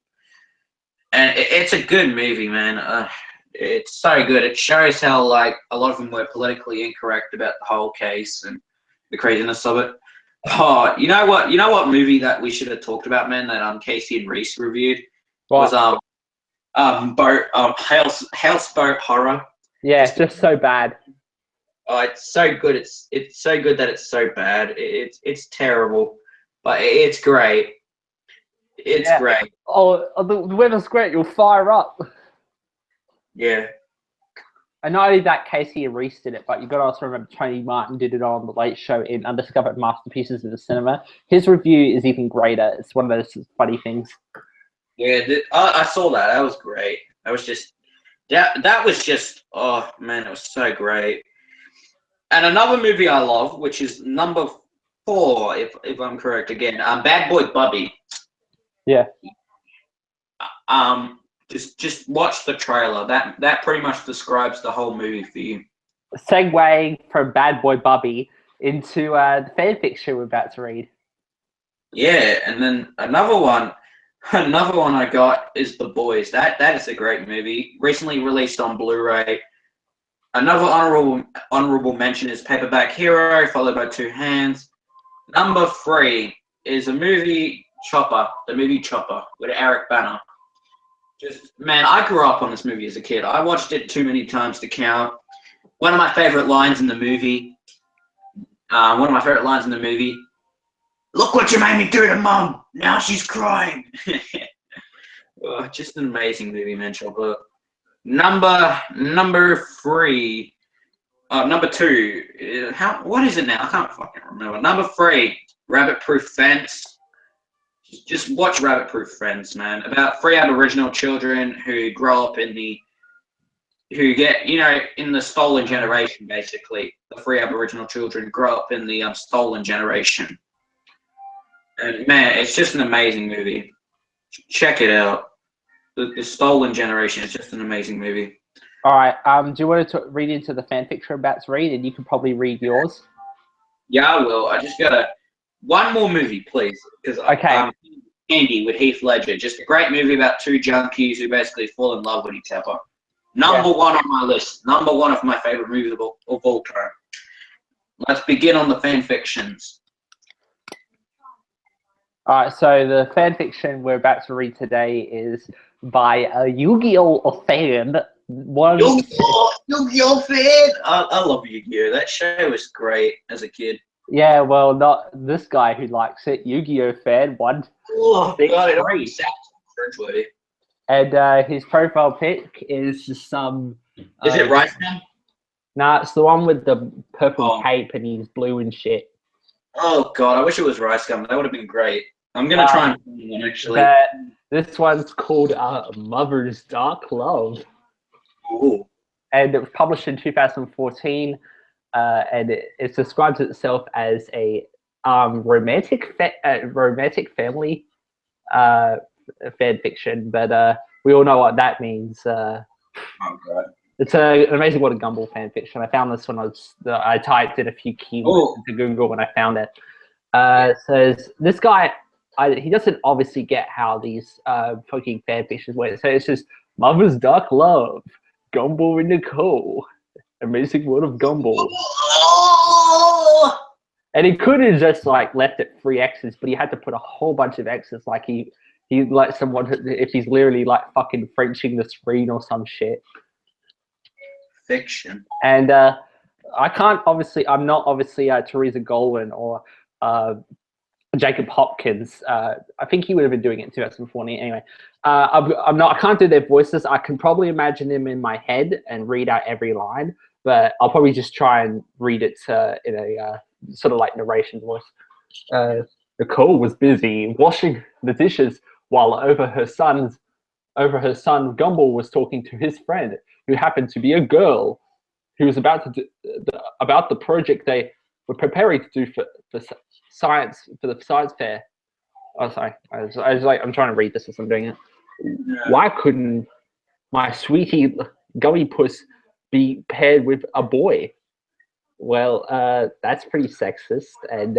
And it's a good movie, man. It's so good. It shows how like a lot of them were politically incorrect about the whole case and the craziness of it. Oh, you know what movie that we should have talked about, man, that Casey and Reese reviewed was Houseboat Horror. Yeah, it's just so bad. Oh, it's so good. It's so good that it's so bad. It's terrible, but it's great. It's great. Oh, the weather's great. You'll fire up. Yeah. And not only that, Casey and Reese did it, but you got to also remember Tony Martin did it on The Late Show in Undiscovered Masterpieces of the Cinema. His review is even greater. It's one of those funny things. Yeah, I saw that. That was great. That was just oh man, it was so great. And another movie I love, which is number 4, if I'm correct again, Bad Boy Bubby. Yeah. Just watch the trailer. That pretty much describes the whole movie for you. Segueing from Bad Boy Bubby into the fanfiction we're about to read. Yeah, and then another one I got is The Boys. That is a great movie. Recently released on Blu-ray. Another honorable mention is Paperback Hero, followed by Two Hands. Number 3 is the movie Chopper with Eric Bana. Man, I grew up on this movie as a kid. I watched it too many times to count. One of my favorite lines in the movie. Look what you made me do to Mom. Now she's crying. Just an amazing movie, man. Chopper. Number 3. Number 2. What is it now? I can't fucking remember. Number 3. Rabbit Proof Fence. Just watch Rabbit Proof Fence, man. About 3 Aboriginal children who grow up in the stolen generation, basically. The 3 Aboriginal children grow up in the stolen generation. And man, it's just an amazing movie. Check it out. The Stolen Generation is just an amazing movie. All right. Do you want to read into the fanfiction we're about to read, and you can probably read yours? Yeah, I will. I just gotta one more movie, please, because Andy with Heath Ledger, just a great movie about 2 junkies who basically fall in love with each other. Number 1 on my list. Number 1 of my favorite movies of all time. let's begin on the fan fictions. All right, so the fan fiction we're about to read today is by a Yu-Gi-Oh fan. Yu-Gi-Oh fan! I love Yu-Gi-Oh! That show was great as a kid. Yeah, well, not this guy who likes it. Yu-Gi-Oh fan, one. Oh, God, it Great. already sounds cringeworthy. And his profile pic is some... Is it Rice now? Nah, it's the one with the purple Oh. cape and he's blue and shit. Oh, God, I wish it was Rice Gum. That would have been great. I'm going to try and find one, actually. But this one's called Mother's Dark Love. Ooh. And it was published in 2014. And it describes itself as a romantic family fan fiction. But we all know what that means. Oh, God. It's an amazing What a Gumball fan fiction. I found this when I typed in a few keywords into Google when I found it. Says this guy, he doesn't obviously get how these fucking fan fictions work. So it's just Mother's Dark Love, Gumball and Nicole, Amazing World of Gumball. And he could have just like left it 3 X's, but he had to put a whole bunch of X's. Like he like someone if he's literally like fucking Frenching the screen or some shit. Fiction. And I can't obviously. I'm not obviously Teresa Goldwyn or Jacob Hopkins. I think he would have been doing it in 2014 anyway. I'm not. I can't do their voices. I can probably imagine them in my head and read out every line, but I'll probably just try and read it in a sort of like narration voice. Nicole was busy washing the dishes while over her son Gumball was talking to his friend, who happened to be a girl who was about the project they were preparing to do for the science fair. Oh, sorry. I was like, I'm trying to read this as I'm doing it. Yeah. Why couldn't my sweetie Gummy Puss be paired with a boy? Well, that's pretty sexist. And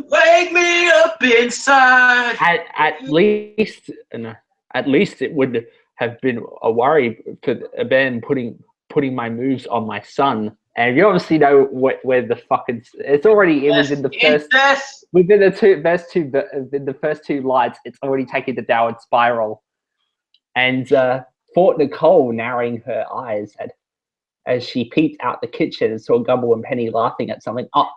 wake me up inside. At least it would have been a worry for Ben putting my moves on my son. And you obviously know where the fucking it's already within the first two lines. It's already taken the downward spiral. And Fort Nicole narrowing her eyes as she peeped out the kitchen and saw Gumball and Penny laughing at something. Oh,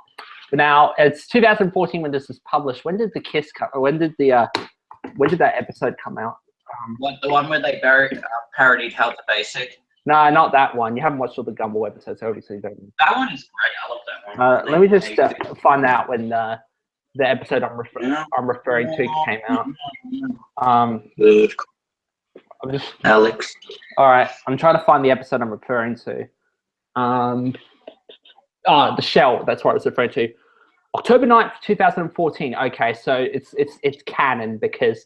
now it's 2014 when this was published. When did the kiss come? When did that episode come out? The one where they parodied How to Basic. No, not that one. You haven't watched all the Gumball episodes, obviously. That one is great. I love that one. Let me just find out when the episode I'm referring to came out. I'm just Alex. All right. I'm trying to find the episode I'm referring to. The Shell. That's what I was referring to. October 9th, 2014. Okay, so it's canon because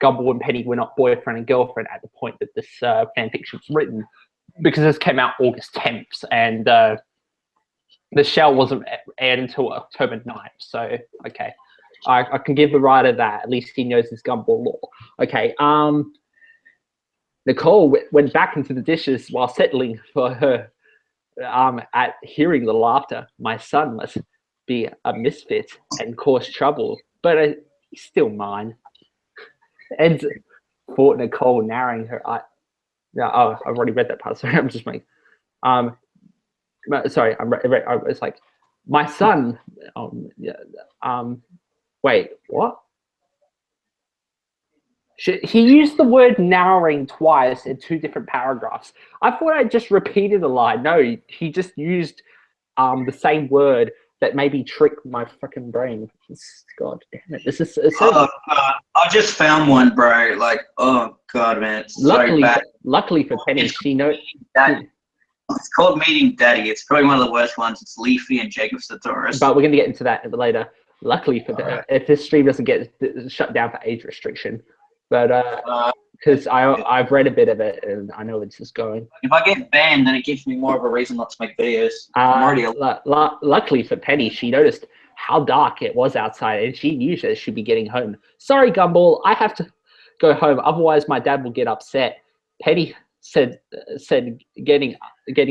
Gumball and Penny were not boyfriend and girlfriend at the point that this fan fiction was written, because this came out August 10th, and the Shell wasn't aired until October 9th. So, okay. I can give the writer that. At least he knows his Gumball lore. Okay. Nicole went back into the dishes while settling for her. At hearing the laughter, my son must be a misfit and cause trouble, but he's still mine. And Fort Nicole narrowing her eye. Yeah, oh, I've already read that part. Sorry, I'm just making. Sorry, it's like my son. Wait, what? He used the word narrowing twice in 2 different paragraphs. I thought I just repeated a line. No, he just used the same word that maybe tricked my fucking brain. God damn it! This is so. I just found one, bro. Like, oh god, man, it's so bad. Luckily for Penny, she knows. It's called Meeting Daddy. It's probably one of the worst ones. It's Leafy and Jacob Sartorius. But we're gonna get into that later. Luckily for if this stream doesn't get shut down for age restriction. But because I've read a bit of it and I know where this is going. If I get banned, then it gives me more of a reason not to make videos. Luckily for Penny, she noticed how dark it was outside and she knew that she'd be getting home. Sorry, Gumball, I have to go home. Otherwise, my dad will get upset. Penny said getting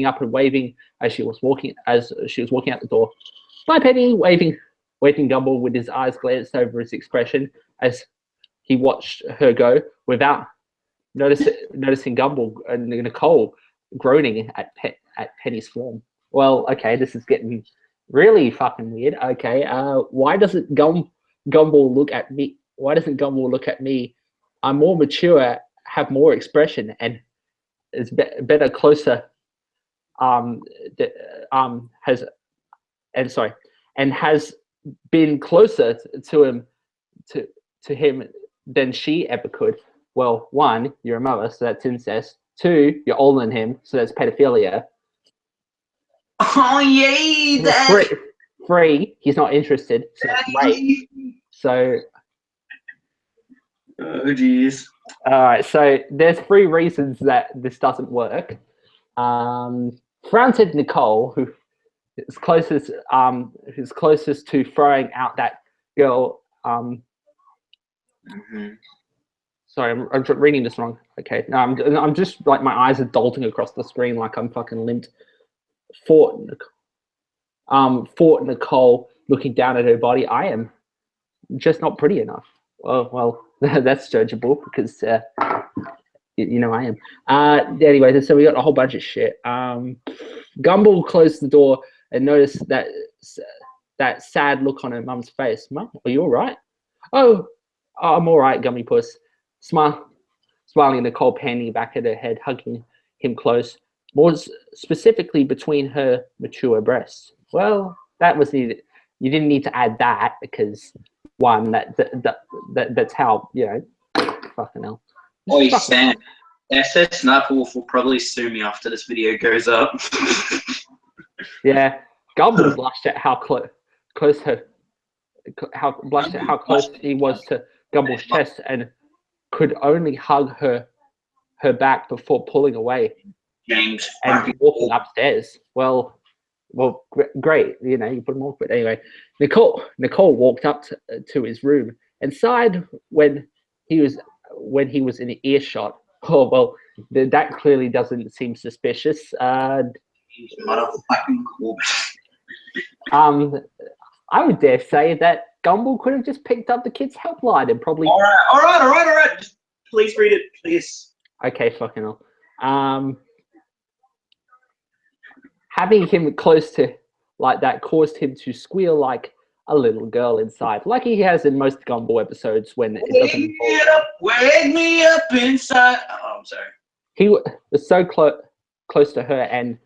up and waving as she was walking out the door. Bye, Penny, waving Gumball with his eyes glanced over his expression as he watched her go without noticing Gumball and Nicole groaning at Penny's form. Well, okay, this is getting really fucking weird. Okay, why doesn't Gumball look at me? Why doesn't Gumball look at me? I'm more mature, have more expression, and is better, closer. Has been closer to him than she ever could. Well, one, you're a mother, so that's incest. Two, you're older than him, so that's pedophilia. Oh yay! Three, he's not interested, so that's rape. So, oh jeez. All right, so there's 3 reasons that this doesn't work. Frantic Nicole, who is closest to throwing out that girl. Sorry, I'm reading this wrong. Okay, no, I'm just like my eyes are dolting across the screen like I'm fucking limped. Fort Nicole looking down at her body. I am just not pretty enough. Well, that's judgeable because you know I am. Anyway, so we got a whole bunch of shit. Gumball closed the door and noticed that sad look on her mum's face. Mum, are you all right? Oh, I'm all right, Gummy Puss. Smiling, Nicole panting back at her head, hugging him close, more specifically between her mature breasts. Well, that was needed. You didn't need to add that because one, that's how, you know, fucking hell. Oi, Sam. SS Sniper Wolf will probably sue me after this video goes up. Yeah, Gumball blushed at how close he was to Gumball's chest and could only hug her back before pulling away James and walking upstairs. Well, great. You know, you put him off. But anyway, Nicole walked up to his room and sighed when he was in earshot. Oh well, that clearly doesn't seem suspicious. I would dare say that Gumball could have just picked up the kids' helpline and probably. All right. Just please read it, please. Okay, fucking hell. Having him close to like that caused him to squeal like a little girl inside, like he has in most Gumball episodes when it doesn't. Wake me up inside. Oh, I'm sorry. He was so close to her, and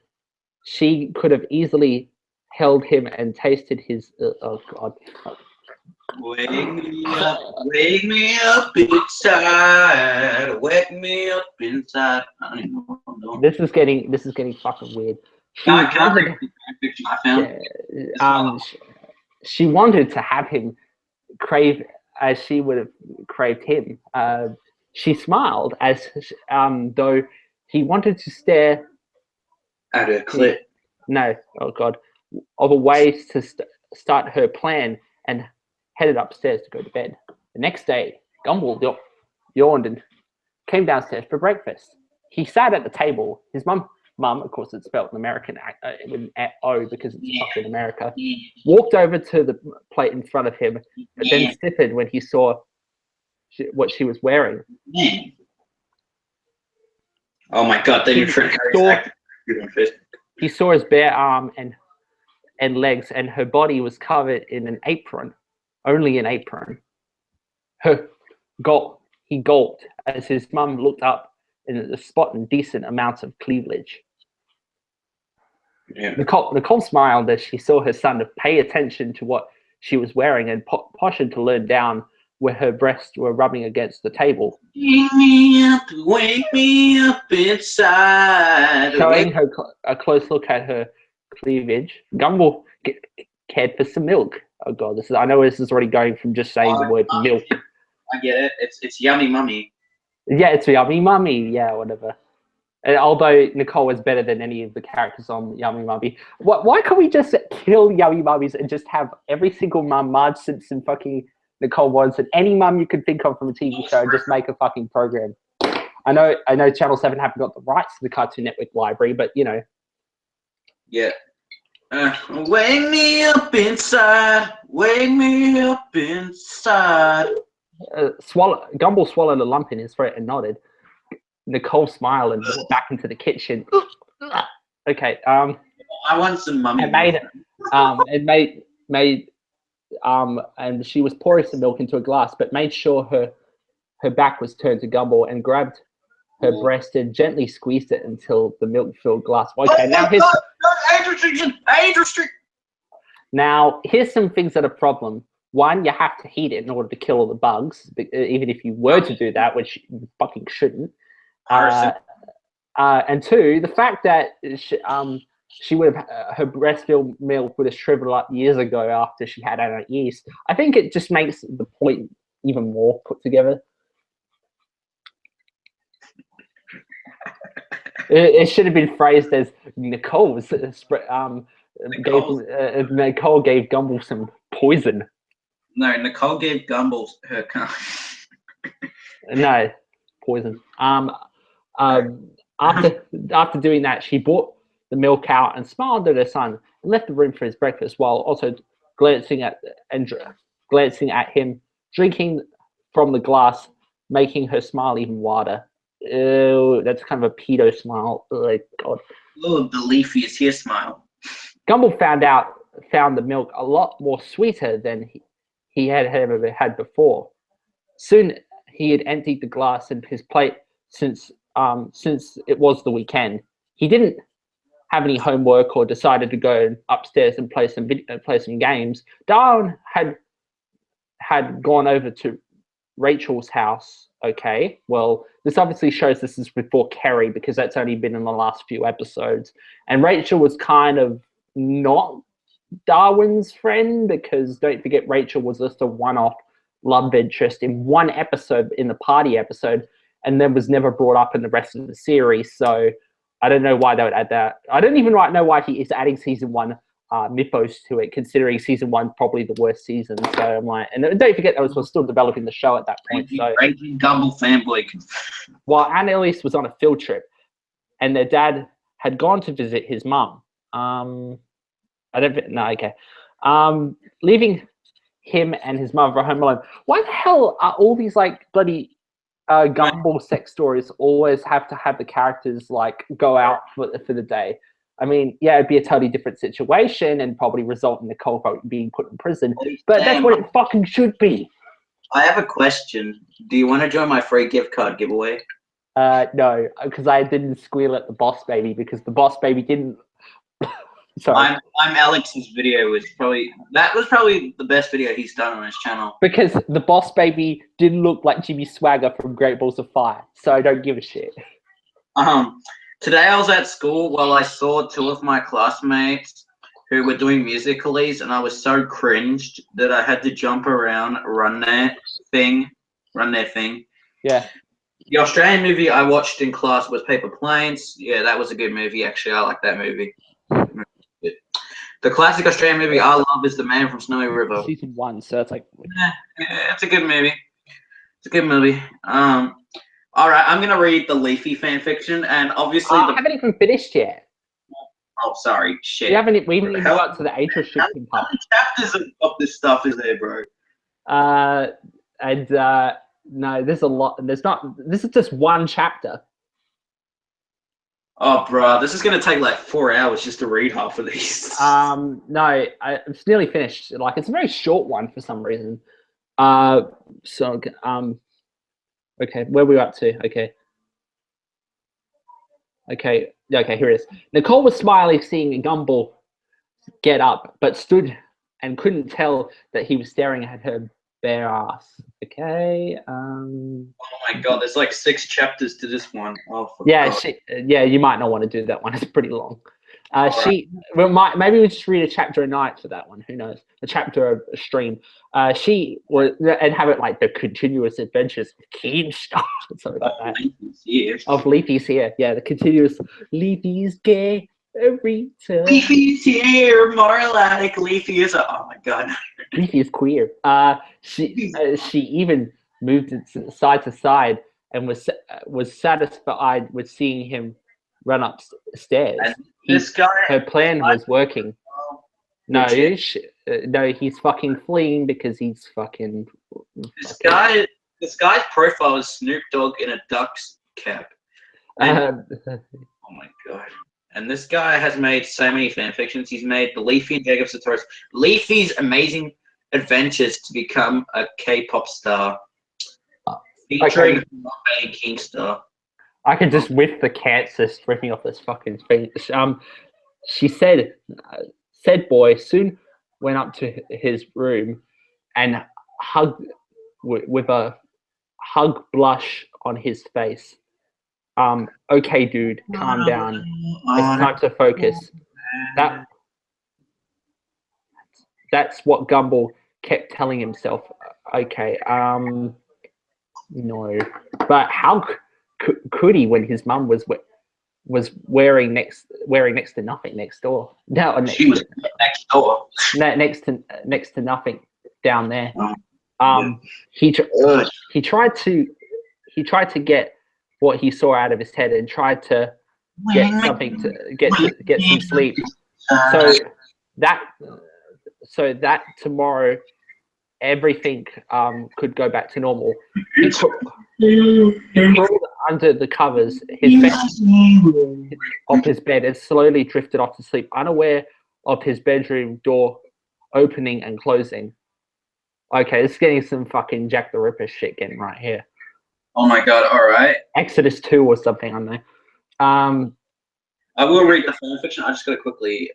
she could have easily held him and tasted his. Oh God. Wake me up inside. Wake me up inside. I don't even know what I'm doing. This is getting fucking weird. She wanted to have him crave as she would have craved him. She smiled as though he wanted to stare at her clit. No, oh God, of a way to start her plan, and headed upstairs to go to bed. The next day, Gumball yawned and came downstairs for breakfast. He sat at the table. His mum, of course, it's spelled in American with an O because it's fucking America, walked over to the plate in front of him, but then sniffed when he saw what she was wearing. Oh my God, Daniel Trenchard Harry. He saw his bare arm and legs, and her body was covered in an apron, only an apron. He gulped as his mum looked up in the spot in decent amounts of cleavage. Yeah. Nicole smiled as she saw her son pay attention to what she was wearing and poshed to learn down where her breasts were rubbing against the table. Wake me up inside. Showing her a close look at her cleavage, Gumball cared for some milk. Oh God, I know this is already going from just saying the word milk. I get it. It's yummy mummy. Yeah, it's Yummy Mummy. Yeah, whatever. And although Nicole was better than any of the characters on Yummy Mummy, why can't we just kill Yummy Mummies and just have every single mum, Marge Simpson, fucking Nicole Watson, any mum you could think of from a TV show, and just make a fucking program? I know Channel 7 haven't got the rights to the Cartoon Network library, but you know. Yeah. Wake me up inside. Wake me up inside. Gumball swallowed a lump in his throat and nodded. Nicole smiled and walked back into the kitchen. Okay. I want some mummy. And she was pouring some milk into a glass, but made sure her back was turned to Gumball and grabbed her breast and gently squeezed it until the milk-filled glass. Okay, now here's age restriction. Now here's some things that are a problem. One, you have to heat it in order to kill all the bugs, even if you were to do that, which you fucking shouldn't. And two, the fact that she would have her breast-filled milk would have shriveled up years ago after she had her yeast. I think it just makes the point even more put together. It should have been phrased as Nicole gave Gumball some poison. No, Nicole gave Gumball her No, poison. After doing that, she brought the milk out and smiled at her son and left the room for his breakfast, while also glancing at him, drinking from the glass, making her smile even wider. Ew, that's kind of a pedo smile. Oh, God. Oh, the leafiest here smile. Gumball found the milk a lot more sweeter than he had ever had before. Soon he had emptied the glass in his plate since it was the weekend. He didn't have any homework or decided to go upstairs and play some games. Darwin had gone over to Rachel's house. Okay, well, this obviously shows this is before Kerry, because that's only been in the last few episodes. And Rachel was kind of not Darwin's friend, because don't forget, Rachel was just a one-off love interest in one episode, in the party episode, and then was never brought up in the rest of the series. So I don't know why they would add that. I don't even know why he is adding season 1 mythos to it, considering season 1 probably the worst season. So I'm like, and don't forget, that was still developing the show at that point. So Gumball fanboy. while Annalise was on a field trip, and their dad had gone to visit his mum. Leaving him and his mother home alone. Why the hell are all these like bloody Gumball sex stories always have to have the characters like go out for the day? I mean, yeah, it'd be a totally different situation and probably result in Nicole being put in prison, but that's what it fucking should be. I have a question. Do you want to join my free gift card giveaway? No, because I didn't squeal at the Boss Baby, because the Boss Baby didn't. Sorry. I'm Alex's video was probably the best video he's done on his channel. Because the Boss Baby didn't look like Jimmy Swagger from Great Balls of Fire, so I don't give a shit. Today I was at school while I saw 2 of my classmates who were doing musicalies, and I was so cringed that I had to jump around, run their thing. Yeah. The Australian movie I watched in class was Paper Planes. Yeah, that was a good movie, actually. I like that movie. The classic Australian movie I love is The Man from Snowy River. Season 1, so it's like... Yeah, it's a good movie. It's a good movie. All right, I'm going to read the Leafy fan fiction, and obviously... I haven't even finished yet. Oh, sorry. Shit. We haven't even got to the age restriction part. How many chapters of this stuff is there, bro? No, there's a lot. There's not. This is just one chapter. Oh, bro, this is going to take like 4 hours just to read half of these. No, it's nearly finished. Like, it's a very short one for some reason. Okay, where are we up to? Okay, here it is. Nicole was smiling, seeing Gumball get up, but stood and couldn't tell that he was staring at her bare ass. Okay. Oh my god, there's like 6 chapters to this one. Oh, yeah, you might not want to do that one. It's pretty long. Maybe we just read a chapter a night for that one. Who knows? A chapter a stream. She was and have it like the continuous adventures of Keenstar, something like that. Of Leafy's here. Yeah, the continuous Leafy's gay every time. Leafy's here, more like Leafy is. Oh my god. Leafy is queer. She even moved it side to side and was satisfied with seeing him run upstairs. And this guy, Her plan was working. No, legit. no, he's fucking fleeing because he's fucking. This guy's profile is Snoop Dogg in a duck's cap. And, oh my god! And this guy has made so many fan fictions. He's made the Leafy and Jacob Sartorius, Leafy's Amazing Adventures to Become a K-pop Star, featuring a Keemstar. I could just whiff the cancer stripping off this fucking thing. She said, said boy soon went up to his room and hugged with a hug blush on his face. Okay, dude, calm down. It's time to focus. That's what Gumball kept telling himself. Okay, no, but how could he when his mum was wearing next to nothing next door? No, she was next door. Next to nothing down there. He tried to get what he saw out of his head and tried to get something to get some sleep. So that tomorrow everything could go back to normal. He crawled under the covers of his bed and slowly drifted off to sleep, unaware of his bedroom door opening and closing. Okay, this is getting some fucking Jack the Ripper shit getting right here. Oh my god! All right. Exodus 2 or something, I don't know. I will read the fan fiction. I just gotta quickly.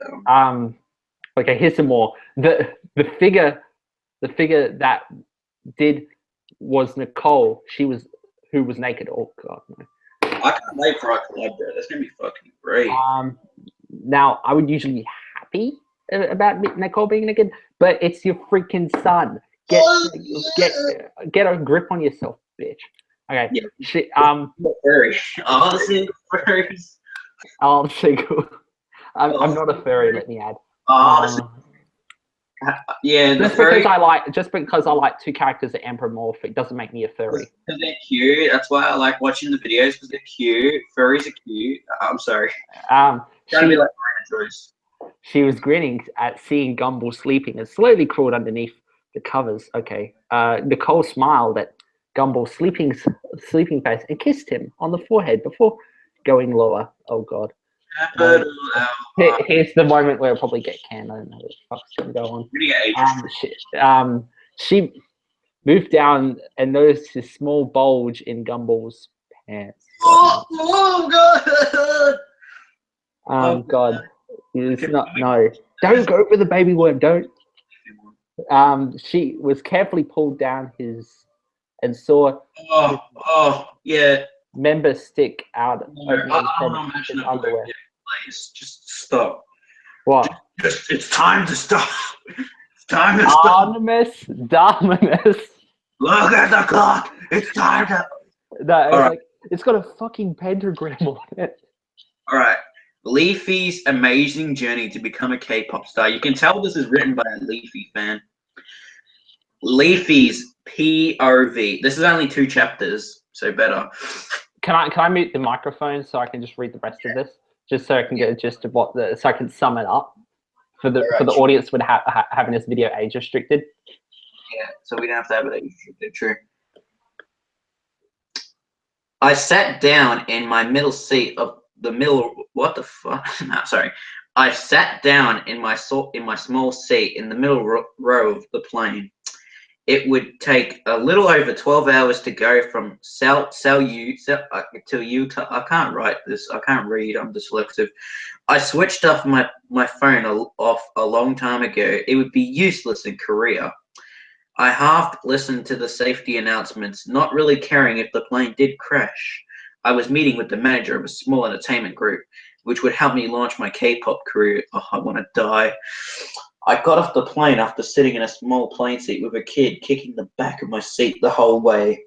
Okay, here's some more. The figure that did was Nicole. Who was naked. Oh god, no. I can't wait for our collab, bro. That's gonna be fucking great. Now I would usually be happy about Nicole being naked, but it's your freaking son. Get a grip on yourself, bitch. Okay. Yeah. Furry. Honestly, furries. Oh, single. I'm not a furry. Let me add. Yeah, just because I like two characters that are anthropomorphic doesn't make me a furry. Because they're cute. That's why I like watching the videos because they're cute. Furries are cute. I'm sorry. She was grinning at seeing Gumball sleeping and slowly crawled underneath the covers. Okay. Nicole smiled at Gumball's sleeping face and kissed him on the forehead before going lower. Oh god. Here's the moment where it'll probably get canned. I don't know what the fuck's gonna go on. She moved down and noticed a small bulge in Gumball's pants. Oh god! Oh god. It's not. No. Don't go for the baby worm. Don't. She was carefully pulled down his and saw. Yeah. Member stick out from his underwear. Please, just stop. What? It's time to stop. It's time to stop. Dominus. Look at the clock. It's time to. No, it's got a fucking pentagram on it. All right. Leafy's amazing journey to become a K-pop star. You can tell this is written by a Leafy fan. Leafy's POV. This is only 2 chapters, so better. Can I mute the microphone so I can just read the rest of this, just so I can get a gist of so I can sum it up for the audience would having this video age restricted. Yeah, so we don't have to have it age restricted. True. I sat down in my middle seat of the middle. What the fuck? No, sorry. I sat down in my small seat in the middle row of the plane. It would take a little over 12 hours to go from to Utah. I can't write this. I can't read. I'm dyslexic. I switched off my phone off a long time ago. It would be useless in Korea. I half listened to the safety announcements, not really caring if the plane did crash. I was meeting with the manager of a small entertainment group, which would help me launch my K-pop career. Oh, I want to die. I got off the plane after sitting in a small plane seat with a kid kicking the back of my seat the whole way.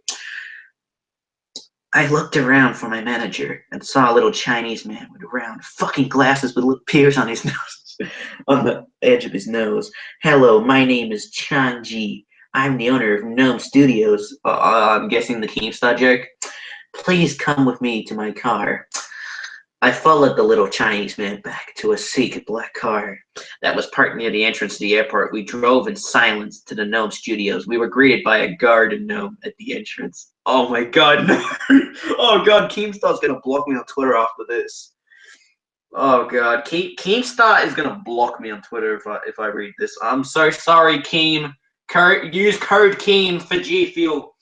I looked around for my manager and saw a little Chinese man with round fucking glasses with little pears on his nose, on the edge of his nose. Hello, my name is Chan Ji. I'm the owner of Gnome Studios. I'm guessing the Keemstar joke. Please come with me to my car. I followed the little Chinese man back to a sleek black car that was parked near the entrance to the airport. We drove in silence to the Gnome Studios. We were greeted by a garden gnome at the entrance. Oh my god, no. Oh god, Keemstar's gonna block me on Twitter after this. Oh god, Keemstar is gonna block me on Twitter if I read this. I'm so sorry, Keem. Use code Keem for G Fuel.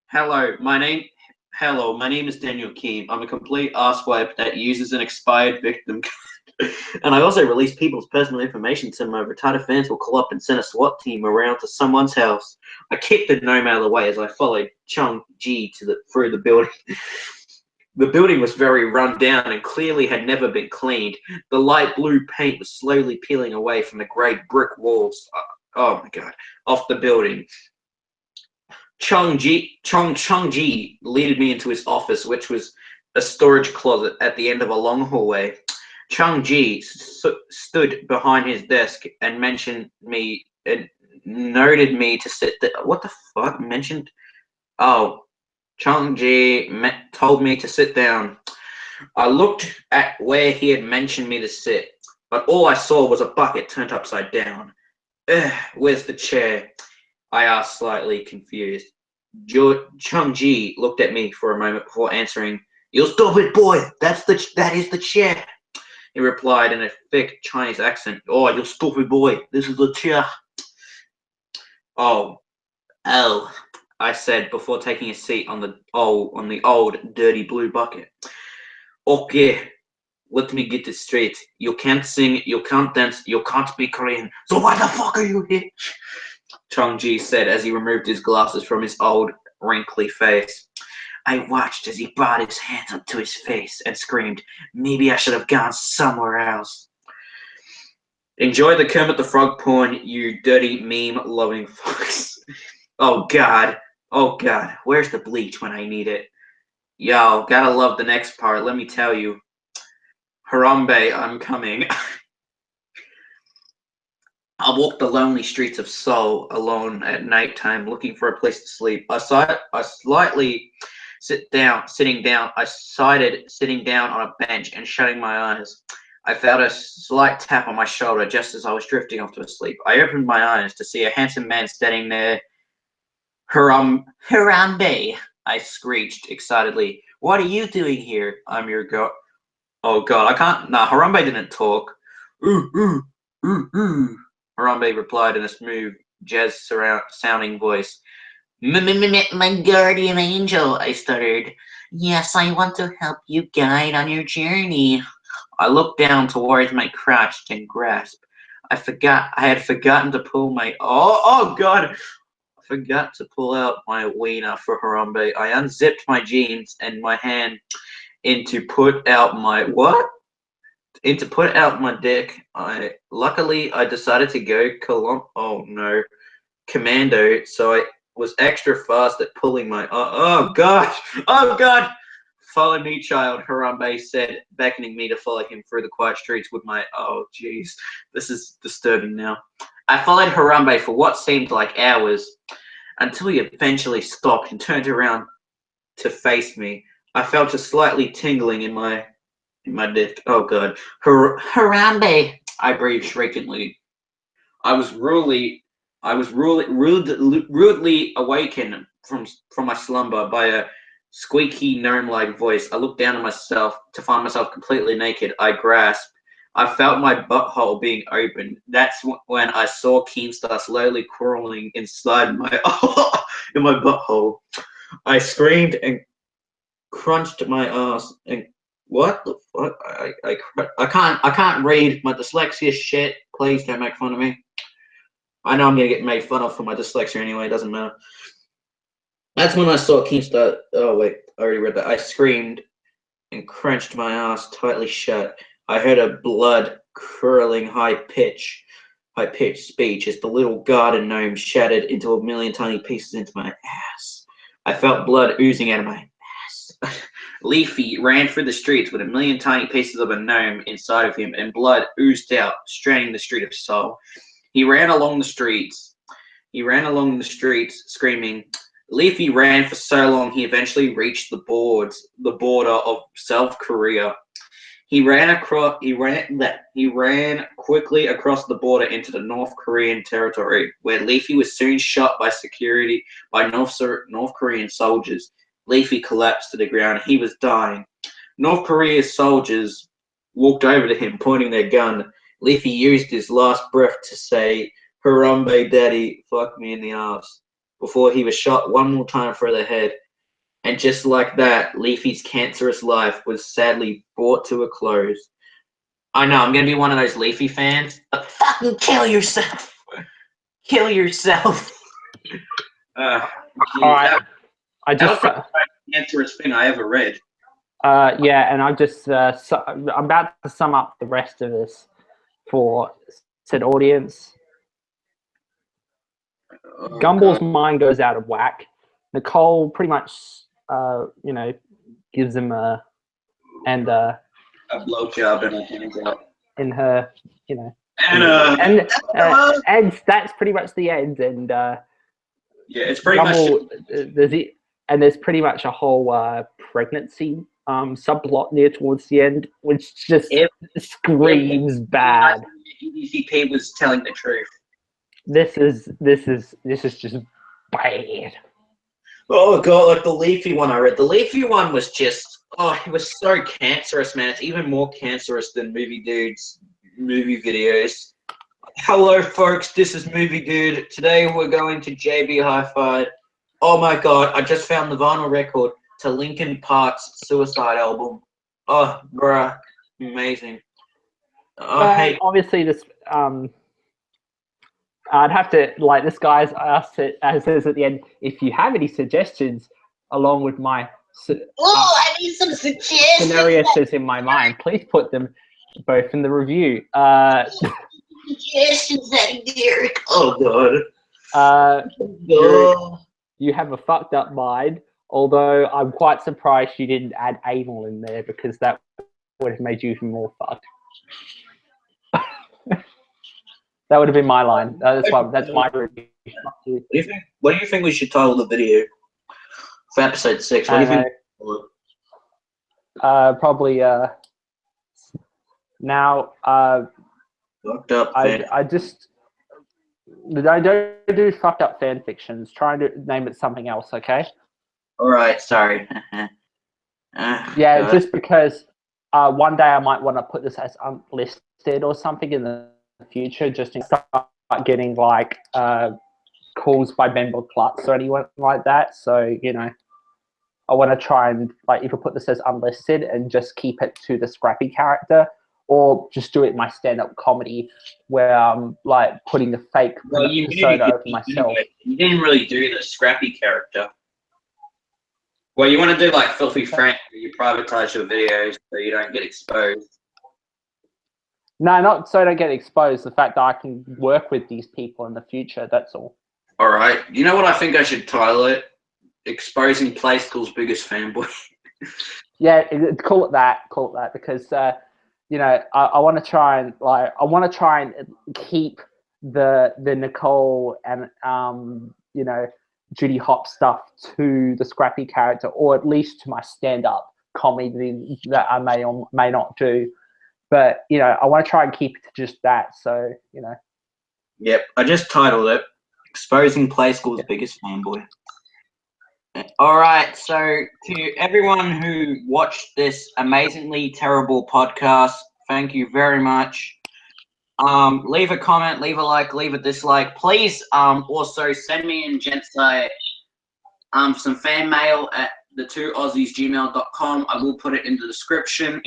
Hello, my name is Daniel Keem. I'm a complete asswipe that uses an expired victim card. And I also release people's personal information so my retarded fans will call up and send a SWAT team around to someone's house. I kicked the gnome out of the way as I followed Chung Ji through the building. The building was very run down and clearly had never been cleaned. The light blue paint was slowly peeling away from the grey brick walls. Oh my god, off the building. Chung Ji leaded me into his office, which was a storage closet at the end of a long hallway. Chung Ji stood behind his desk and noted me to sit there. What the fuck? Chung Ji told me to sit down. I looked at where he had mentioned me to sit, but all I saw was a bucket turned upside down. Where's the chair? I asked, slightly confused. Chung Ji looked at me for a moment before answering. You stupid boy! That is the chair. He replied in a thick Chinese accent. Oh, you stupid boy! This is the chair. Oh, I said before taking a seat on the old dirty blue bucket. Okay, let me get this straight. You can't sing, you can't dance, you can't speak Korean. So why the fuck are you here? Chung Ji said as he removed his glasses from his old, wrinkly face. I watched as he brought his hands up to his face and screamed, maybe I should have gone somewhere else. Enjoy the Kermit the Frog porn, you dirty meme-loving fucks. Oh god, where's the bleach when I need it? Yo, gotta love the next part, let me tell you. Harambe, I'm coming. I walked the lonely streets of Seoul alone at nighttime, looking for a place to sleep. I cited sitting down on a bench and shutting my eyes. I felt a slight tap on my shoulder just as I was drifting off to sleep. I opened my eyes to see a handsome man standing there. Harambe, I screeched excitedly. What are you doing here? I'm your girl. Oh god, I can't. Nah, Harambe didn't talk. Ooh. Harambe replied in a smooth, jazz-sounding voice. My guardian angel, I stuttered. Yes, I want to help you guide on your journey. I looked down towards my crotch and grasped. I had forgotten to pull my... Oh god! I forgot to pull out my wiener for Harambe. I unzipped my jeans and my hand to put out my... What? To put out my dick. Luckily I decided to go commando, so I was extra fast at pulling my oh god, follow me, child, Harambe said, beckoning me to follow him through the quiet streets with my oh jeez, this is disturbing now. I followed Harambe for what seemed like hours until he eventually stopped and turned around to face me. I felt a slightly tingling in my dick. Oh god. Harambe, I breathed shriekingly. I was rudely awakened from my slumber by a squeaky gnome-like voice. I looked down at myself to find myself completely naked. I grasped. I felt my butthole being opened. That's when I saw Keemstar slowly crawling inside my in my butthole. I screamed and crunched my ass and what the fuck? I can't read my dyslexia shit. Please don't make fun of me. I know I'm gonna get made fun of for my dyslexia anyway, it doesn't matter. That's when I saw Keemstar. Oh wait, I already read that. I screamed and crunched my ass tightly shut. I heard a blood-curdling high-pitched speech as the little garden gnome shattered into a million tiny pieces into my ass. I felt blood oozing out of my ass. Leafy ran through the streets with a million tiny pieces of a gnome inside of him, and blood oozed out, straining the street of Seoul. He ran along the streets, screaming, Leafy ran for so long he eventually reached the border of South Korea. He ran quickly across the border into the North Korean territory, where Leafy was soon shot by North Korean soldiers. Leafy collapsed to the ground. He was dying. North Korea's soldiers walked over to him, pointing their gun. Leafy used his last breath to say, "Harambe Daddy, fuck me in the ass," before he was shot one more time for the head. And just like that, Leafy's cancerous life was sadly brought to a close. I know, I'm going to be one of those Leafy fans, but fucking kill yourself. Kill yourself. All right. That was the most cancerous thing I ever read. Yeah, and I'm just I'm about to sum up the rest of this for said audience. Gumball's mind goes out of whack. Nicole pretty much, gives him a blowjob and a hand job. In her, And that's pretty much the end. And yeah, it's pretty Gumball, much. There's pretty much a whole pregnancy subplot near towards the end, which just screams bad. EDCP was telling the truth. This is just bad. Oh god, like the Leafy one I read. The Leafy one was just, it was so cancerous, man. It's even more cancerous than Movie Dude's movie videos. Hello, folks. This is Movie Dude. Today we're going to JB Hi-Fi. Oh my god, I just found the vinyl record to Linkin Park's Suicide album. Oh, bruh, amazing. Obviously, this I'd have to, like, this guy's says at the end, if you have any suggestions along with my I need some suggestions. scenarios in my mind, please put them both in the review. Suggestions, Derek. Oh god. You have a fucked up mind, although I'm quite surprised you didn't add anal in there, because that would have made you even more fucked. That would have been my line. That's my review. What do you think we should title the video for episode 6? What do you think? Probably now. Fucked up. I don't do fucked up fan fictions. Trying to name it something else, okay? All right, sorry. Yeah, God. Just because one day I might want to put this as unlisted or something in the future, just to start getting like calls by member Klutz or anyone like that. So I want to try and like either put this as unlisted and just keep it to the Scrappy character, or just do it in my stand-up comedy where I'm like putting the fake persona over myself. You didn't really do the Scrappy character. Well, you want to do like Filthy Frank, where you privatize your videos so you don't get exposed. No, not so I don't get exposed. The fact that I can work with these people in the future, that's all. All right. You know what I think I should title it? Exposing Play School's biggest fanboy. Yeah, call it that. Call it that, because I want to try and keep the Nicole and Judy Hop stuff to the Scrappy character, or at least to my stand-up comedy that I may or may not do. But, I want to try and keep it to just that. So, Yep, I just titled it Exposing Play School's biggest fanboy. All right, so to everyone who watched this amazingly terrible podcast, thank you very much. Leave a comment, leave a like, leave a dislike. Please also send me and Gensai some fan mail at TheTwoAussies@gmail.com. I will put it in the description,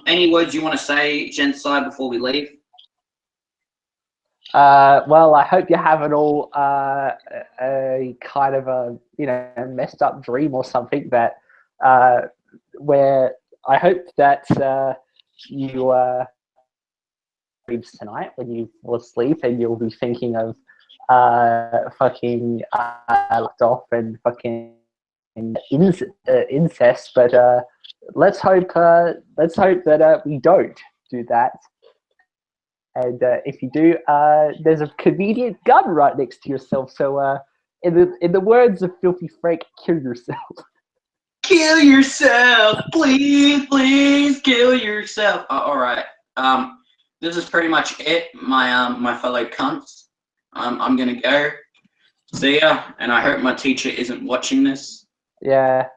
any words you want to say, Gensai, before we leave? Well, I hope you have it all a kind of a messed up dream or something that where I hope that you dreams tonight when you fall asleep, and you'll be thinking of fucking locked off and fucking incest. But let's hope that we don't do that. And if you do, there's a convenient gun right next to yourself. So in the words of Filthy Frank, kill yourself. Kill yourself, please, please kill yourself. All right. This is pretty much it, my fellow cunts. I'm gonna go. See ya, and I hope my teacher isn't watching this. Yeah.